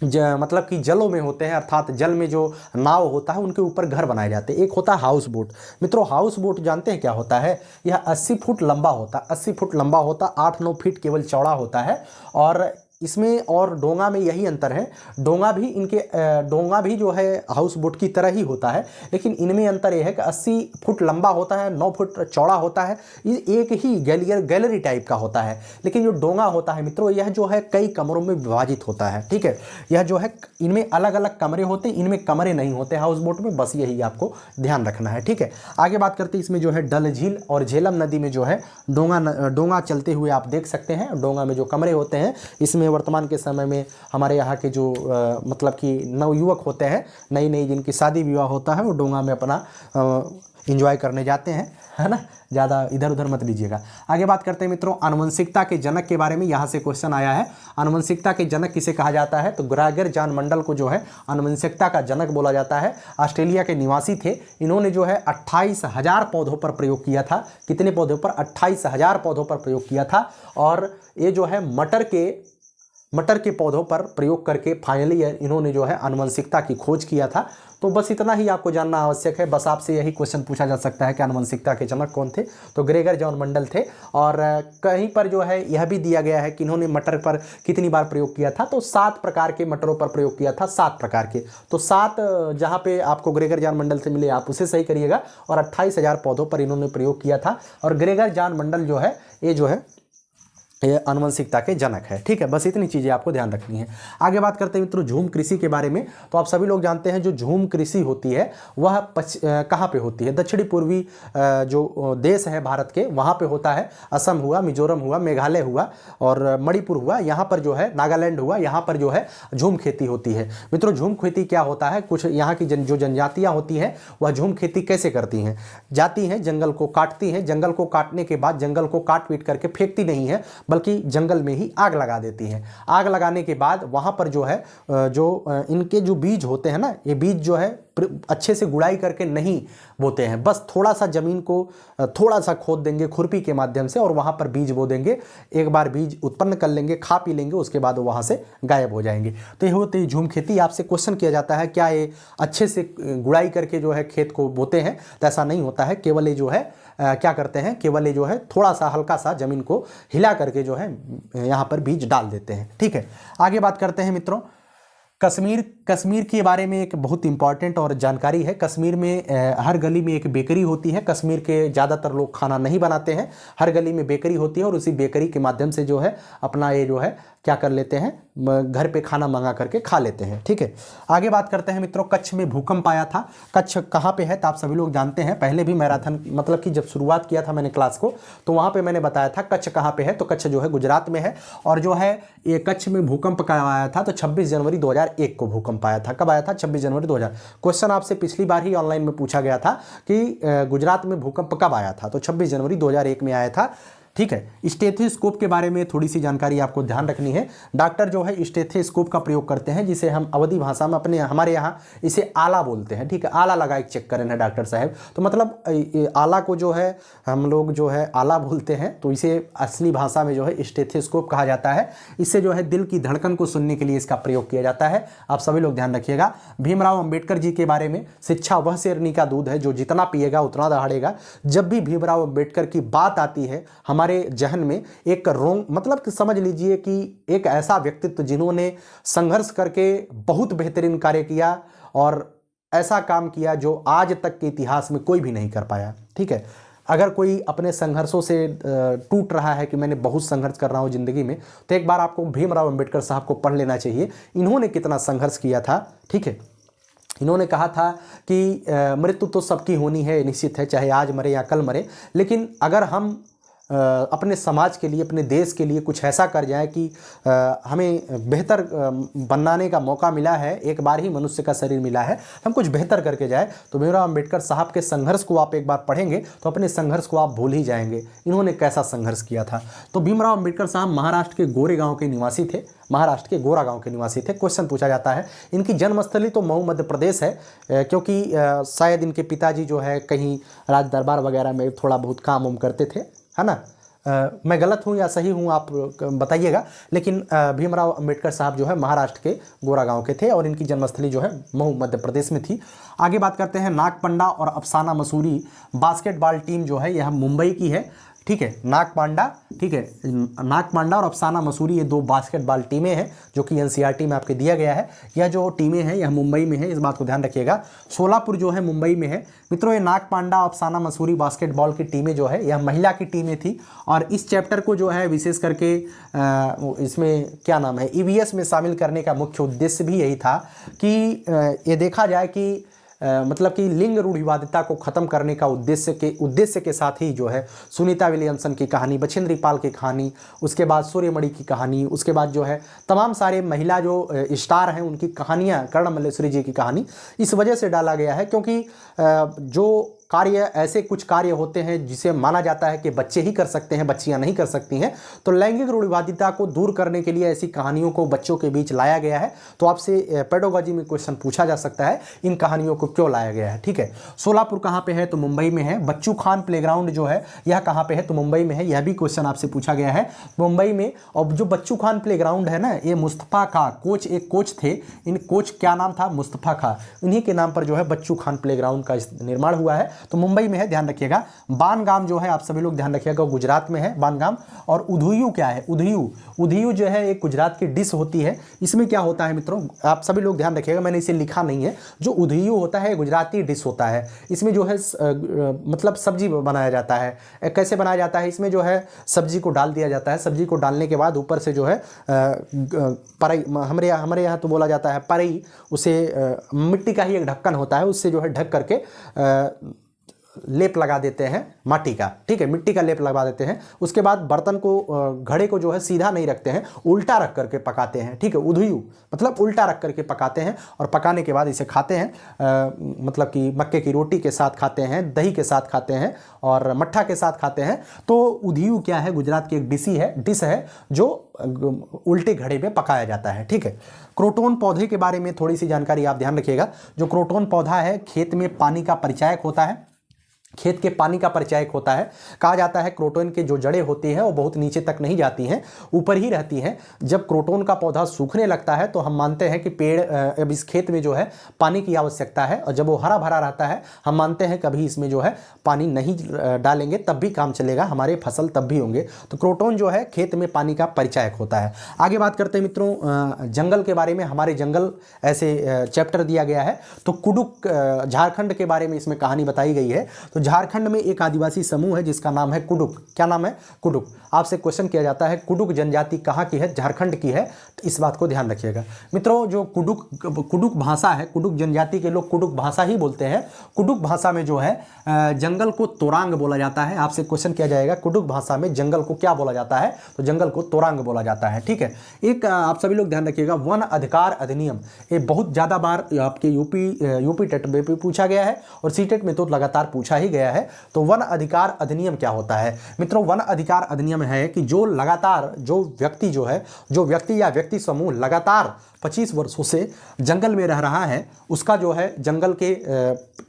Speaker 1: मतलब कि जलों में होते हैं, अर्थात जल में जो नाव होता है उनके ऊपर घर बनाए जाते हैं। एक होता है हाउस बोट। मित्रों हाउस बोट जानते हैं क्या होता है? यह 80 फुट लंबा होता है, 80 फुट लंबा होता, 8-9 फीट केवल चौड़ा होता है। और इसमें और डोंगा में यही अंतर है, डोंगा भी जो है हाउस बोट की तरह ही होता है, लेकिन इनमें अंतर यह है कि 80 फुट लंबा होता है, 9 फुट चौड़ा होता है, ये एक ही गैलरी टाइप का होता है। लेकिन जो डोंगा होता है मित्रों, यह जो है कई कमरों में विभाजित होता है। ठीक है, यह जो है इनमें अलग अलग कमरे होते हैं, इनमें कमरे नहीं होते हाउस बोट में, बस यही आपको ध्यान रखना है। ठीक है, आगे बात करते हैं, इसमें जो है डल झील और झेलम नदी में जो है डोंगा चलते हुए आप देख सकते हैं। डोंगा में जो कमरे होते हैं, इसमें वर्तमान के समय में हमारे यहाँ के जो मतलब कि नवयुवक होते हैं, नई जिनकी शादी विवाह होता है, वो डोंगा में अपना एंजॉय करने जाते हैं, है ना। ज़्यादा इधर उधर मत लीजिएगा। आगे बात करते हैं मित्रों आनुवंशिकता के जनक के बारे में। यहाँ से क्वेश्चन आया है, आनुवंशिकता के जनक किसे कहा जाता है? तो ग्रेगर जॉन मंडल को जो है आनुवंशिकता का जनक बोला जाता है। ऑस्ट्रेलिया के निवासी थे। इन्होंने जो है 28,000 पौधों पर प्रयोग किया था। कितने पौधों पर? 28,000 पौधों पर प्रयोग किया था। और ये जो है मटर के पौधों पर प्रयोग करके फाइनली इन्होंने जो है आनुवंशिकता की खोज किया था। तो बस इतना ही आपको जानना आवश्यक है। बस आपसे यही क्वेश्चन पूछा जा सकता है कि आनुवंशिकता के जनक कौन थे, तो ग्रेगर जॉन मंडल थे। और कहीं पर जो है यह भी दिया गया है कि इन्होंने मटर पर कितनी बार प्रयोग किया था, तो 7 प्रकार के मटरों पर प्रयोग किया था, 7 प्रकार के। तो 7 जहाँ पे आपको ग्रेगर जॉन मंडल से मिले आप उसे सही करिएगा। और 28,000 पौधों पर इन्होंने प्रयोग किया था। और ग्रेगर जॉन मंडल जो है ये आनुवंशिकता के जनक है। ठीक है, बस इतनी चीज़ें आपको ध्यान रखनी है। आगे बात करते हैं मित्रों झूम कृषि के बारे में। तो आप सभी लोग जानते हैं जो झूम कृषि होती है वह कहाँ पे होती है? दक्षिणी पूर्वी जो देश है भारत के, वहाँ पे होता है। असम हुआ, मिजोरम हुआ, मेघालय हुआ और मणिपुर हुआ, यहाँ पर जो है नागालैंड हुआ, यहाँ पर जो है झूम खेती होती है। मित्रों झूम खेती क्या होता है? कुछ यहाँ की जो जनजातियाँ होती हैं वह झूम खेती कैसे करती हैं? जाती हैं, जंगल को काटती हैं, जंगल को काटने के बाद जंगल को काट पीट करके फेंकती नहीं है, बल्कि जंगल में ही आग लगा देती हैं। आग लगाने के बाद वहाँ पर जो है इनके जो बीज होते हैं ना, ये बीज जो है अच्छे से गुड़ाई करके नहीं बोते हैं, बस थोड़ा सा ज़मीन को थोड़ा सा खोद देंगे खुरपी के माध्यम से और वहाँ पर बीज बो देंगे। एक बार बीज उत्पन्न कर लेंगे, खा पी लेंगे, उसके बाद वो वहाँ से गायब हो जाएंगे। तो ये होती है झूम खेती। आपसे क्वेश्चन किया जाता है क्या ये अच्छे से गुड़ाई करके जो है खेत को बोते हैं? तो ऐसा नहीं होता है। केवल ये जो है क्या करते हैं, केवल ये जो है थोड़ा सा हल्का सा ज़मीन को हिला करके जो है यहाँ पर बीज डाल देते हैं। ठीक है, आगे बात करते हैं मित्रों कश्मीर के बारे में। एक बहुत इंपॉर्टेंट और जानकारी है। कश्मीर में हर गली में एक बेकरी होती है। कश्मीर के ज़्यादातर लोग खाना नहीं बनाते हैं, हर गली में बेकरी होती है और उसी बेकरी के माध्यम से जो है अपना ये जो है क्या कर लेते हैं, घर पे खाना मंगा करके खा लेते हैं। ठीक है, आगे बात करते हैं मित्रों कच्छ में भूकंप आया था। कच्छ कहाँ पे है? तो आप सभी लोग जानते हैं, पहले भी मैराथन मतलब कि जब शुरुआत किया था मैंने क्लास को तो वहाँ पे मैंने बताया था कच्छ कहाँ पे है। तो कच्छ जो है गुजरात में है। और जो है ये कच्छ में भूकंप कब आया था? तो 26 जनवरी 2001 को भूकंप आया था। कब आया था? 26 जनवरी 2000। क्वेश्चन आपसे पिछली बार ही ऑनलाइन में पूछा गया था कि गुजरात में भूकंप कब आया था? तो 26 जनवरी 2001 में आया था। ठीक है, स्टेथोस्कोप के बारे में थोड़ी सी जानकारी आपको ध्यान रखनी है। डॉक्टर जो है स्टेथोस्कोप का प्रयोग करते हैं, जिसे हम अवधी भाषा में हमारे यहाँ इसे आला बोलते हैं। ठीक है, आला लगा एक चेक करें है डॉक्टर साहब। तो मतलब आला को जो है हम लोग जो है आला बोलते हैं, तो इसे असली भाषा में जो है स्टेथोस्कोप कहा जाता है। इससे जो है दिल की धड़कन को सुनने के लिए इसका प्रयोग किया जाता है। आप सभी लोग ध्यान रखिएगा। भीमराव अंबेडकर जी के बारे में, शिक्षा वह शेरनी का दूध है जो जितना पिएगा उतना दहाड़ेगा। जब भी भीमराव अंबेडकर की बात आती है हमारे जहन में एक रोंग मतलब कि समझ लीजिए कि एक ऐसा व्यक्तित्व जिन्होंने संघर्ष करके बहुत बेहतरीन कार्य किया और ऐसा काम किया जो आज तक के इतिहास में कोई भी नहीं कर पाया। ठीक है, अगर कोई अपने संघर्षों से टूट रहा है कि मैंने बहुत संघर्ष कर रहा हूं जिंदगी में, तो एक बार आपको भीमराव अंबेडकर साहब को पढ़ लेना चाहिए। इन्होंने कितना संघर्ष किया था। ठीक है, इन्होंने कहा था कि मृत्यु तो सबकी होनी है, निश्चित है, चाहे आज मरे या कल मरे, लेकिन अगर हम अपने समाज के लिए, अपने देश के लिए कुछ ऐसा कर जाए कि हमें बेहतर बनाने का मौका मिला है, एक बार ही मनुष्य का शरीर मिला है, हम कुछ बेहतर करके जाए, तो भीमराव अंबेडकर साहब के संघर्ष को आप एक बार पढ़ेंगे तो अपने संघर्ष को आप भूल ही जाएंगे। इन्होंने कैसा संघर्ष किया था। तो भीमराव अंबेडकर साहब महाराष्ट्र के गोरे गाँव के निवासी थे, महाराष्ट्र के गोरा गांव के निवासी थे। क्वेश्चन पूछा जाता है। इनकी जन्मस्थली तो मऊ मध्य प्रदेश है, क्योंकि शायद इनके पिताजी जो है कहीं राज दरबार वगैरह में थोड़ा बहुत काम उम करते थे, है ना। मैं गलत हूँ या सही हूँ आप बताइएगा, लेकिन भीमराव अंबेडकर साहब जो है महाराष्ट्र के गोरा गांव के थे और इनकी जन्मस्थली जो है मऊ मध्य प्रदेश में थी। आगे बात करते हैं नागपंडा और अफसाना मसूरी बास्केटबॉल टीम जो है यह मुंबई की है। ठीक है, नागपांडा, ठीक है, नागपांडा और अफसाना मसूरी ये 2 बास्केटबॉल टीमें हैं जो कि एनसीईआरटी में आपके दिया गया है। यह जो टीमें हैं यह मुंबई में है, इस बात को ध्यान रखिएगा। सोलापुर जो है मुंबई में है। मित्रों ये नागपांडा अफसाना मसूरी बास्केटबॉल की टीमें जो है यह महिला की टीमें थी और इस चैप्टर को जो है विशेष करके इसमें क्या नाम है ईवीएस में शामिल करने का मुख्य उद्देश्य भी यही था कि ये देखा जाए कि मतलब कि लिंग रूढ़िवादिता को खत्म करने का उद्देश्य के साथ ही जो है सुनीता विलियमसन की कहानी, बछेंद्री पाल की कहानी, उसके बाद सूर्यमणि की कहानी, उसके बाद जो है तमाम सारे महिला जो स्टार हैं उनकी कहानियाँ, कर्ण मल्लेश्वरी जी की कहानी इस वजह से डाला गया है क्योंकि जो कार्य ऐसे कुछ कार्य होते हैं जिसे माना जाता है कि बच्चे ही कर सकते हैं, बच्चियां नहीं कर सकती हैं, तो लैंगिक रूढ़िवादिता को दूर करने के लिए ऐसी कहानियों को बच्चों के बीच लाया गया है। तो आपसे पेडागोजी में क्वेश्चन पूछा जा सकता है इन कहानियों को क्यों लाया गया है। ठीक है, सोलापुर कहाँ पे है, तो मुंबई में है। बच्चू खान प्लेग्राउंड जो है यह कहाँ पे है, तो मुंबई में है। यह भी क्वेश्चन आपसे पूछा गया है मुंबई में। और जो बच्चू खान प्लेग्राउंड है ना, ये मुस्तफ़ा खां कोच, एक कोच थे, इन कोच क्या नाम था, मुस्तफ़ा खां, इन्हीं के नाम पर जो है बच्चू खान प्लेग्राउंड का निर्माण हुआ है। तो मुंबई में है, ध्यान रखिएगा। बानगाम जो है आप सभी लोग ध्यान रखिएगा, गुजरात में है बानगाम। और उधयू क्या है, उधयू, उधयू जो है एक गुजरात की डिश होती है। इसमें क्या होता है मित्रों, आप सभी लोग ध्यान रखिएगा, मैंने इसे लिखा नहीं है। जो उधयू होता है गुजराती डिश होता है। इसमें जो है मतलब सब्जी बनाया जाता है। कैसे बनाया जाता है, इसमें जो है सब्जी को डाल दिया जाता है। सब्जी को डालने के बाद ऊपर से जो है परई, हमारे यहाँ तो बोला जाता है परई, उसे मिट्टी का ही एक ढक्कन होता है, उससे जो है ढक करके लेप लगा देते हैं माटी का। ठीक है, मिट्टी का लेप लगा देते हैं। उसके बाद बर्तन को, घड़े को जो है सीधा नहीं रखते हैं, उल्टा रख करके पकाते हैं। ठीक है, उधयू मतलब उल्टा रख करके पकाते हैं और पकाने के बाद इसे खाते हैं। मतलब कि मक्के की रोटी के साथ खाते हैं, दही के साथ खाते हैं और मट्ठा के साथ खाते हैं। तो उधयू क्या है, गुजरात की एक डिश है जो उल्टे घड़े में पकाया जाता है। ठीक है, क्रोटोन पौधे के बारे में थोड़ी सी जानकारी आप ध्यान रखिएगा। जो क्रोटोन पौधा है खेत में पानी का परिचायक होता है, खेत के पानी का परिचायक होता है। कहा जाता है क्रोटोन के जो जड़ें होती हैं वो बहुत नीचे तक नहीं जाती हैं, ऊपर ही रहती हैं। जब क्रोटोन का पौधा सूखने लगता है तो हम मानते हैं कि पेड़, अब इस खेत में जो है पानी की आवश्यकता है, और जब वो हरा भरा रहता है हम मानते हैं कभी इसमें जो है पानी नहीं डालेंगे तब भी काम चलेगा, हमारे फसल तब भी होंगे। तो क्रोटोन जो है खेत में पानी का परिचायक होता है। आगे बात करते हैं मित्रों जंगल के बारे में। हमारे जंगल ऐसे चैप्टर दिया गया है। तो कुडुक, झारखंड के बारे में इसमें कहानी बताई गई है। तो झारखंड में एक आदिवासी समूह है जिसका नाम है कुडुक। क्या नाम है, कुडुक। आपसे क्वेश्चन किया जाता है कुडुक जनजाति कहाँ की है, झारखंड की है। तो इस बात को ध्यान रखिएगा मित्रों। जो कुडुक भाषा है, कुडुक जनजाति के लोग कुडुक भाषा ही बोलते हैं। कुडुक भाषा में जो है जंगल को तोरांग बोला जाता है। आपसे क्वेश्चन किया जाएगा कुडुक भाषा में जंगल को क्या बोला जाता है, तो जंगल को तोरांग बोला जाता है। ठीक है, एक आप सभी लोग ध्यान रखिएगा, वन अधिकार अधिनियम, ये बहुत ज़्यादा बार आपके यूपी टेट में भी पूछा गया है और सीटेट में तो लगातार पूछा ही गया है। तो वन अधिकार अधिनियम क्या होता है मित्रों, वन अधिकार अधिनियम है कि जो लगातार जो व्यक्ति या व्यक्ति समूह लगातार 25 वर्षों से जंगल में रह रहा है, उसका जो है जंगल के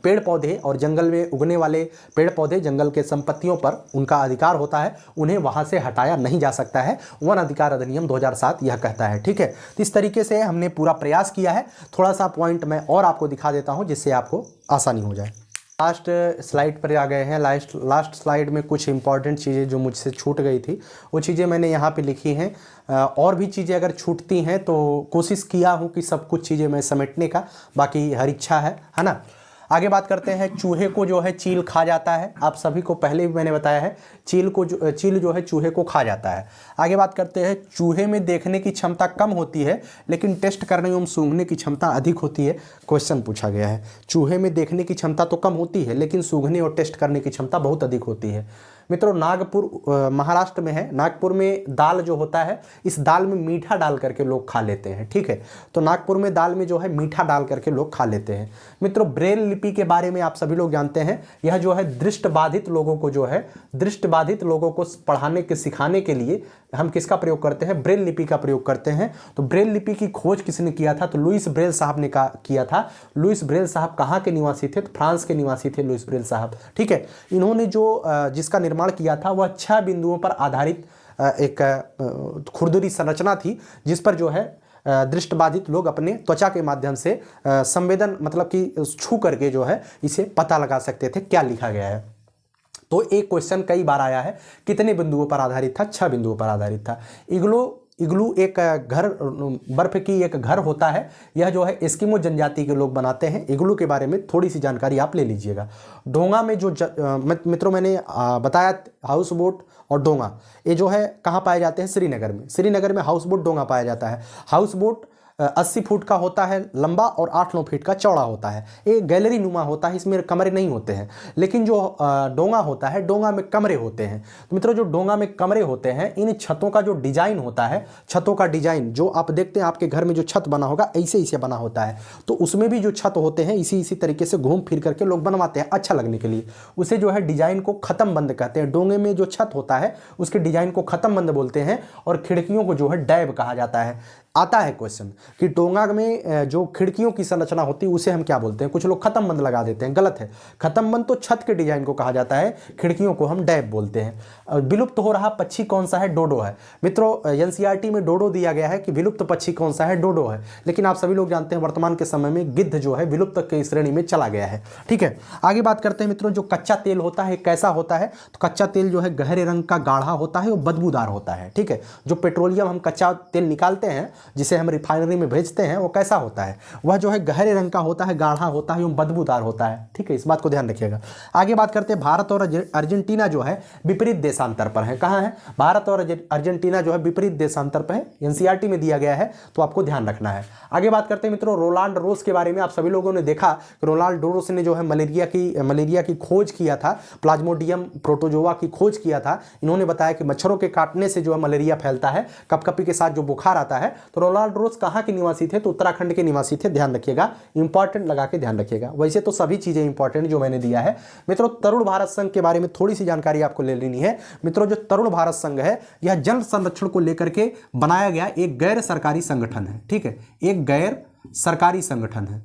Speaker 1: पेड़ पौधे और जंगल में उगने वाले पेड़ पौधे, जंगल के संपत्तियों पर उनका अधिकार होता है, उन्हें वहां से हटाया नहीं जा सकता है। वन अधिकार अधिनियम 2007 यह कहता है। ठीक है, तो इस तरीके से हमने पूरा प्रयास किया है। थोड़ा सा पॉइंट मैं और आपको दिखा देता हूं जिससे आपको आसानी हो जाए। लास्ट स्लाइड पर आ गए हैं। लास्ट स्लाइड में कुछ इंपॉर्टेंट चीज़ें जो मुझसे छूट गई थी वो चीज़ें मैंने यहाँ पे लिखी हैं। और भी चीज़ें अगर छूटती हैं तो कोशिश किया हूँ कि सब कुछ चीज़ें मैं समेटने का, बाकी हर इच्छा है ना। आगे बात करते हैं, चूहे को जो है चील खा जाता है। आप सभी को पहले भी मैंने बताया है, चील जो है चूहे को खा जाता है। आगे बात करते हैं, चूहे में देखने की क्षमता कम होती है लेकिन टेस्ट करने एवं सूंघने की क्षमता अधिक होती है। क्वेश्चन पूछा गया है, चूहे में देखने की क्षमता तो कम होती है लेकिन सूंघने और टेस्ट करने की क्षमता बहुत अधिक होती है। मित्रों नागपुर महाराष्ट्र में है। नागपुर में दाल जो होता है, इस दाल में मीठा डाल करके लोग खा लेते हैं। ठीक है, तो नागपुर में दाल में जो है मीठा डाल करके लोग खा लेते हैं। मित्रों ब्रेल लिपि के बारे में आप सभी लोग जानते हैं। यह जो है दृष्टिबाधित लोगों को पढ़ाने के सिखाने के लिए हम किसका प्रयोग करते हैं, ब्रेल लिपि का प्रयोग करते हैं। तो ब्रेल लिपि की खोज किसने किया था, तो लुईस ब्रेल साहब ने किया था। लुईस ब्रेल साहब कहाँ के निवासी थे, तो फ्रांस के निवासी थे लुईस ब्रेल साहब। ठीक है, इन्होंने जो जिसका निर्माण किया था वह 6 बिंदुओं पर आधारित एक खुरदुरी संरचना थी, जिस पर जो है दृष्टिबाधित लोग अपने त्वचा के माध्यम से संवेदन मतलब कि छू करके जो है इसे पता लगा सकते थे क्या लिखा गया है। तो एक क्वेश्चन कई बार आया है, कितने बिंदुओं पर आधारित था, 6 बिंदुओं पर आधारित था। इग्लू एक घर, बर्फ की एक घर होता है। यह जो है एस्किमो जनजाति के लोग बनाते हैं। इग्लू के बारे में थोड़ी सी जानकारी आप ले लीजिएगा। डोंगा में जो मित्रों मैंने बताया, हाउस बोट और डोंगा ये जो है कहाँ पाए जाते हैं, श्रीनगर में। श्रीनगर में हाउस बोट डोंगा पाया जाता है। हाउस बोट 80 फुट का होता है लंबा और 8-9 फीट का चौड़ा होता है। एक गैलरी नुमा होता है, इसमें कमरे नहीं होते हैं। लेकिन जो डोंगा होता है, डोंगा में कमरे होते हैं। तो मित्रों जो डोंगा में कमरे होते हैं, इन छतों का जो डिजाइन होता है, छतों का डिजाइन जो आप देखते हैं आपके घर में जो छत बना होगा ऐसे ऐसे बना होता है। तो उसमें भी जो छत होते हैं इसी तरीके से घूम फिर करके लोग बनवाते हैं अच्छा लगने के लिए। उसे जो है डिजाइन को खत्म बंद कहते हैं। डोंगे में जो छत होता है उसके डिजाइन को खत्म बंद बोलते हैं। और खिड़कियों को जो है डैब कहा जाता है। आता है क्वेश्चन कि डोंगा में जो खिड़कियों की संरचना होती है उसे हम क्या बोलते हैं। कुछ लोग खत्म बंद लगा देते हैं, गलत है। खत्म बंद तो छत के डिजाइन को कहा जाता है, खिड़कियों को हम डैब बोलते हैं। विलुप्त हो रहा पक्षी कौन सा है? डोडो है। मित्रों एनसीईआरटी में डोडो दिया गया है कि विलुप्त पक्षी कौन सा है? डोडो है। लेकिन आप सभी लोग जानते हैं वर्तमान के समय में गिद्ध जो है विलुप्त की श्रेणी में चला गया है। ठीक है, आगे बात करते हैं मित्रों। जो कच्चा तेल होता है कैसा होता है? तो कच्चा तेल जो है गहरे रंग का गाढ़ा होता है और बदबूदार होता है। ठीक है, जो पेट्रोलियम हम कच्चा तेल निकालते हैं जिसे हम रिफाइनरी में भेजते हैं वो कैसा होता है? वह जो है गहरे रंग का होता है, गाढ़ा होता है एवं बदबूदार होता है। ठीक है, इस बात को ध्यान रखिएगा। आगे बात करते हैं। भारत और अर्जेंटीना जो है विपरीत देशांतर पर है। कहाँ है? भारत और अर्जेंटीना जो है विपरीत देशांतर पर है। एनसीईआरटी में दिया गया है तो आपको ध्यान रखना है। आगे बात करते हैं मित्रों रोलांड रोस के बारे में। आप सभी लोगों ने देखा कि रोलांड रोस ने जो है मलेरिया की खोज किया था, प्लाज्मोडियम प्रोटोजोआ की खोज किया था। इन्होंने बताया कि मच्छरों के काटने से जो है मलेरिया फैलता है, कपकपी के साथ जो बुखार आता है। तो रोलांड रोस कहाँ के निवासी थे? तो उत्तराखंड के निवासी थे। ध्यान रखिएगा, इंपॉर्टेंट लगा के ध्यान रखिएगा। वैसे तो सभी चीजें इंपॉर्टेंट जो मैंने दिया है। मित्रों तरुण भारत संघ के बारे में थोड़ी सी जानकारी आपको ले लेनी है। मित्रों जो तरुण भारत संघ है यह जल संरक्षण को लेकर के बनाया गया एक गैर सरकारी संगठन है। ठीक है, एक गैर सरकारी संगठन है,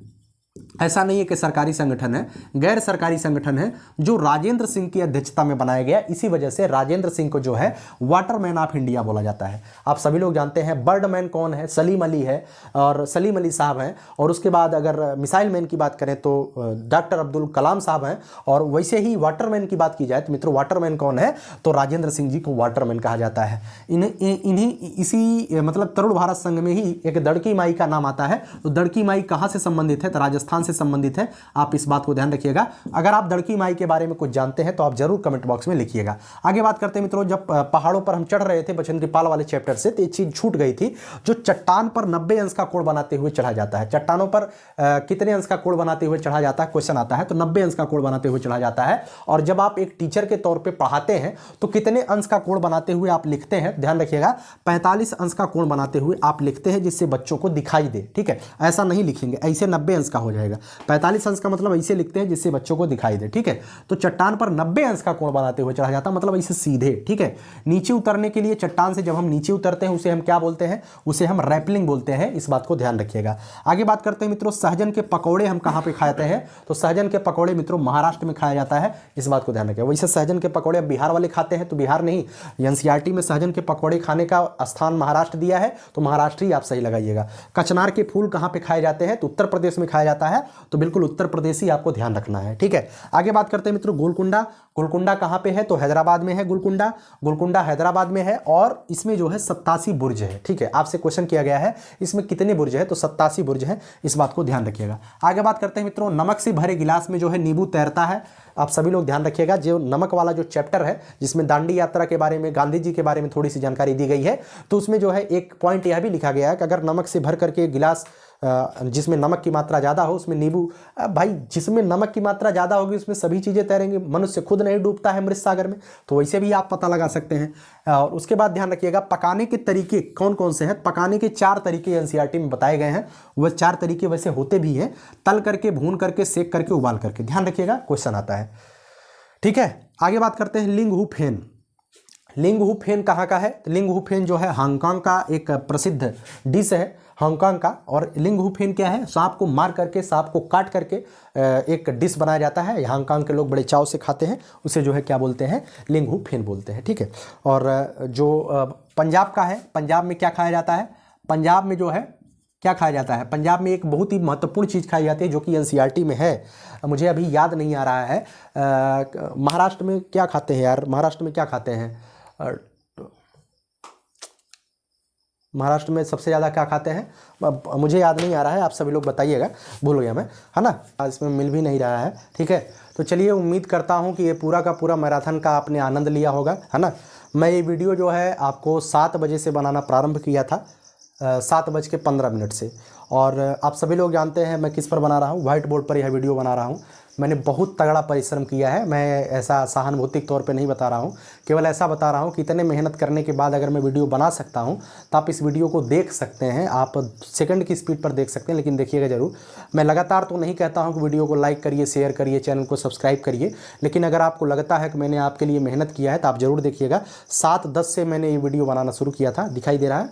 Speaker 1: ऐसा नहीं है कि सरकारी संगठन है, गैर सरकारी संगठन है जो राजेंद्र सिंह की अध्यक्षता में बनाया गया। इसी वजह से राजेंद्र सिंह को जो है वाटरमैन ऑफ इंडिया बोला जाता है। आप सभी लोग जानते हैं बर्डमैन कौन है? सलीम अली है, और सलीम अली साहब हैं। और उसके बाद अगर मिसाइल मैन की बात करें तो डॉक्टर अब्दुल कलाम साहब हैं। और वैसे ही वाटरमैन की बात की जाए तो मित्रों वाटरमैन कौन है? तो राजेंद्र सिंह जी को वाटरमैन कहा जाता है। इन्हीं इसी मतलब तरुण भारत संघ में ही एक दड़की माई का नाम आता है। तो दड़की माई कहाँ से संबंधित है? तो राजस्थान से संबंधित है। आप इस बात को ध्यान रखिएगा। अगर आप दड़की माई के बारे में कुछ जानते हैं तो आप जरूर कमेंट बॉक्स में लिखिएगा। आगे बात करते हैं मित्रों। जब पहाड़ों पर हम चढ़ रहे थे बचेंद्री पाल वाले चैप्टर से, तो ये चीज छूट गई थी। जो चट्टान पर 90 अंश का कोण बनाते हुए चढ़ा जाता है, चट्टानों पर कितने अंश का कोण बनाते हुए चढ़ा जाता है? क्वेश्चन आता है तो 90 अंश का कोण बनाते हुए चढ़ा जाता है। और जब आप एक टीचर के तौर पर पढ़ाते हैं तो कितने अंश का कोण बनाते हुए आप लिखते हैं? ध्यान रखिएगा, 45 अंश का कोण बनाते हुए आप लिखते हैं जिससे बच्चों को दिखाई दे। ठीक है, ऐसा नहीं लिखेंगे, ऐसे 90 अंश का हो जाएगा। 45 अंश का मतलब ऐसे लिखते हैं जिससे बच्चों को दिखाई दे। ठीक है, तो चट्टान पर 90 अंश का कोण बनाते हुए चढ़ा जाता मतलब ऐसे सीधे। ठीक है, नीचे उतरने के लिए चट्टान से जब हम नीचे उतरते हैं उसे हम क्या बोलते हैं? उसे हम रैपलिंग बोलते हैं। इस बात को ध्यान रखिएगा। आगे बात करते हैं मित्रों सहजन के पकौड़े हम कहां पे खाते हैं? तो सहजन के पकौड़े मित्रों महाराष्ट्र में खाया जाता है। इस बात को ध्यान रखिएगा। वैसे सहजन के पकौड़े अब बिहार वाले खाते हैं तो बिहार नहीं, एनसीईआरटी में सहजन के पकौड़े खाने का स्थान महाराष्ट्र दिया है तो महाराष्ट्र ही आप सही लगाइएगा। कचनार के फूल कहां पे खाए जाते हैं? तो उत्तर प्रदेश में खाया जाता है। तो बिल्कुल उत्तर प्रदेश ही आपको ध्यान रखना है। ठीक है, आगे बात करते हैं मित्रों गोलकुंडा। गोलकुंडा कहां पे है? तो हैदराबाद में है गोलकुंडा। गोलकुंडा हैदराबाद में है और इसमें जो है 87 बुर्ज है। ठीक है, आपसे क्वेश्चन किया गया है इसमें कितने बुर्ज है? तो 87 बुर्ज है। इस बात को ध्यान रखिएगा। आगे बात करते हैं मित्रों नमक से भरे गिलास में जो है नींबू तैरता है। आप सभी लोग ध्यान रखिएगा। जो नमक वाला जो चैप्टर है जिसमें दांडी यात्रा के बारे में, गांधी जी के बारे में थोड़ी सी जानकारी दी गई है, तो उसमें जो है एक पॉइंट यह भी लिखा गया है कि अगर नमक से भर करके गिलास जिसमें नमक की मात्रा ज़्यादा हो उसमें नींबू, भाई जिसमें नमक की मात्रा ज़्यादा होगी उसमें सभी चीज़ें तैरेंगी। मनुष्य खुद नहीं डूबता है मृत सागर में, तो वैसे भी आप पता लगा सकते हैं। और उसके बाद ध्यान रखिएगा पकाने के तरीके कौन कौन से हैं? पकाने के 4 तरीके एनसीईआरटी में बताए गए हैं। वह 4 तरीके वैसे होते भी हैं, तल करके, भून करके, सेक करके, उबाल करके। ध्यान रखिएगा, क्वेश्चन आता है। ठीक है, आगे बात करते हैं लिंगहू फेन। लिंगहू फेन कहाँ का है? तो लिंगहू फेन जो है हांगकांग का एक प्रसिद्ध डिश है, हांगकांग का। और लिंगहू फेन क्या है? सांप को मार करके, सांप को काट करके एक डिश बनाया जाता है। हांगकांग के लोग बड़े चाव से खाते हैं। उसे जो है क्या बोलते हैं? लिंगहू फेन बोलते हैं। ठीक है, और जो पंजाब का है, पंजाब में क्या खाया जाता है? पंजाब में जो है क्या खाया जाता है? पंजाब में एक बहुत ही महत्वपूर्ण चीज़ खाई जाती है जो कि एनसीईआरटी में है, मुझे अभी याद नहीं आ रहा है। महाराष्ट्र में क्या खाते हैं यार? महाराष्ट्र में क्या खाते हैं? महाराष्ट्र में सबसे ज़्यादा क्या खाते हैं? मुझे याद नहीं आ रहा है, आप सभी लोग बताइएगा, भूल गया मैं, है ना। इसमें मिल भी नहीं रहा है। ठीक है, तो चलिए उम्मीद करता हूँ कि ये पूरा का पूरा मैराथन का आपने आनंद लिया होगा, है ना। मैं ये वीडियो जो है आपको 7 बजे से बनाना प्रारंभ किया था। 7:15 से। और आप सभी लोग जानते हैं मैं किस पर बना रहा हूँ, व्हाइट बोर्ड पर यह वीडियो बना रहा हूँ। मैंने बहुत तगड़ा परिश्रम किया है, मैं ऐसा सहानुभूतिक तौर पे नहीं बता रहा हूँ, केवल ऐसा बता रहा हूँ कि इतने मेहनत करने के बाद अगर मैं वीडियो बना सकता हूँ तो आप इस वीडियो को देख सकते हैं, आप सेकंड की स्पीड पर देख सकते हैं, लेकिन देखिएगा ज़रूर। मैं लगातार तो नहीं कहता हूँ कि वीडियो को लाइक करिए, शेयर करिए, चैनल को सब्सक्राइब करिए, लेकिन अगर आपको लगता है कि मैंने आपके लिए मेहनत किया है तो आप ज़रूर देखिएगा। 7:10 से मैंने ये वीडियो बनाना शुरू किया था, दिखाई दे रहा है,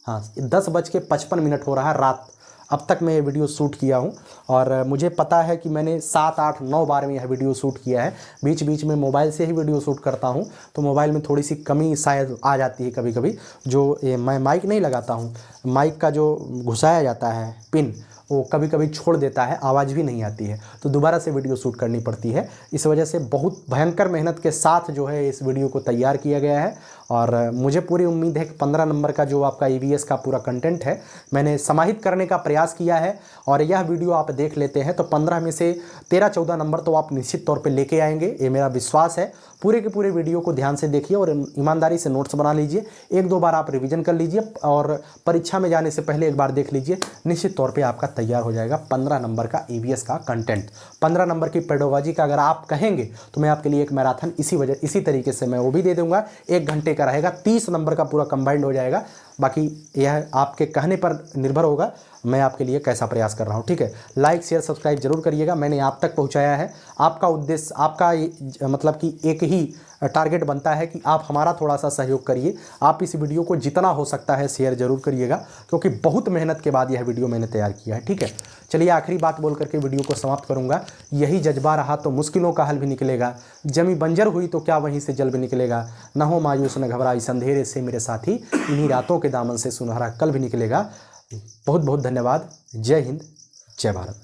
Speaker 1: हाँ 10:55 हो रहा है रात, अब तक मैं ये वीडियो शूट किया हूँ। और मुझे पता है कि मैंने 7, 8, 9 बार में यह वीडियो शूट किया है। बीच बीच में मोबाइल से ही वीडियो शूट करता हूँ, तो मोबाइल में थोड़ी सी कमी शायद आ जाती है कभी कभी। जो मैं माइक नहीं लगाता हूँ, माइक का जो घुसाया जाता है पिन, वो कभी कभी छोड़ देता है, आवाज़ भी नहीं आती है, तो दोबारा से वीडियो शूट करनी पड़ती है। इस वजह से बहुत भयंकर मेहनत के साथ जो है इस वीडियो को तैयार किया गया है। और मुझे पूरी उम्मीद है कि 15 नंबर का जो आपका EVS का पूरा कंटेंट है मैंने समाहित करने का प्रयास किया है, और यह वीडियो आप देख लेते हैं तो 15 में से 13-14 नंबर तो आप निश्चित तौर पे लेके आएंगे, ये मेरा विश्वास है। पूरे के पूरे वीडियो को ध्यान से देखिए और ईमानदारी से नोट्स बना लीजिए, 1-2 बार आप रिवीजन कर लीजिए और परीक्षा में जाने से पहले एक बार देख लीजिए, निश्चित तौर पे आपका तैयार हो जाएगा 15 नंबर का EVS का कंटेंट। 15 नंबर की पेडोलॉजी का अगर आप कहेंगे तो मैं आपके लिए एक मैराथन इसी तरीके से मैं वो भी दे दूंगा, 1 घंटे का रहेगा, 30 नंबर का पूरा कंबाइंड हो जाएगा। बाकी यह आपके कहने पर निर्भर होगा मैं आपके लिए कैसा प्रयास कर रहा हूँ, ठीक है। लाइक शेयर सब्सक्राइब जरूर करिएगा, मैंने आप तक पहुँचाया है। आपका उद्देश्य, आपका मतलब कि एक ही टारगेट बनता है कि आप हमारा थोड़ा सा सहयोग करिए, आप इस वीडियो को जितना हो सकता है शेयर जरूर करिएगा, क्योंकि बहुत मेहनत के बाद यह वीडियो मैंने तैयार किया है, ठीक है। चलिए आखिरी बात बोल करके वीडियो को समाप्त करूंगा। यही जज्बा रहा तो मुश्किलों का हल भी निकलेगा, जमी बंजर हुई तो क्या वहीं से जल भी निकलेगा, न हो मायूस न घबरा इस अंधेरे से मेरे साथी, इन्हीं रातों के दामन से सुनहरा कल भी निकलेगा। बहुत बहुत धन्यवाद। जय हिंद, जय भारत।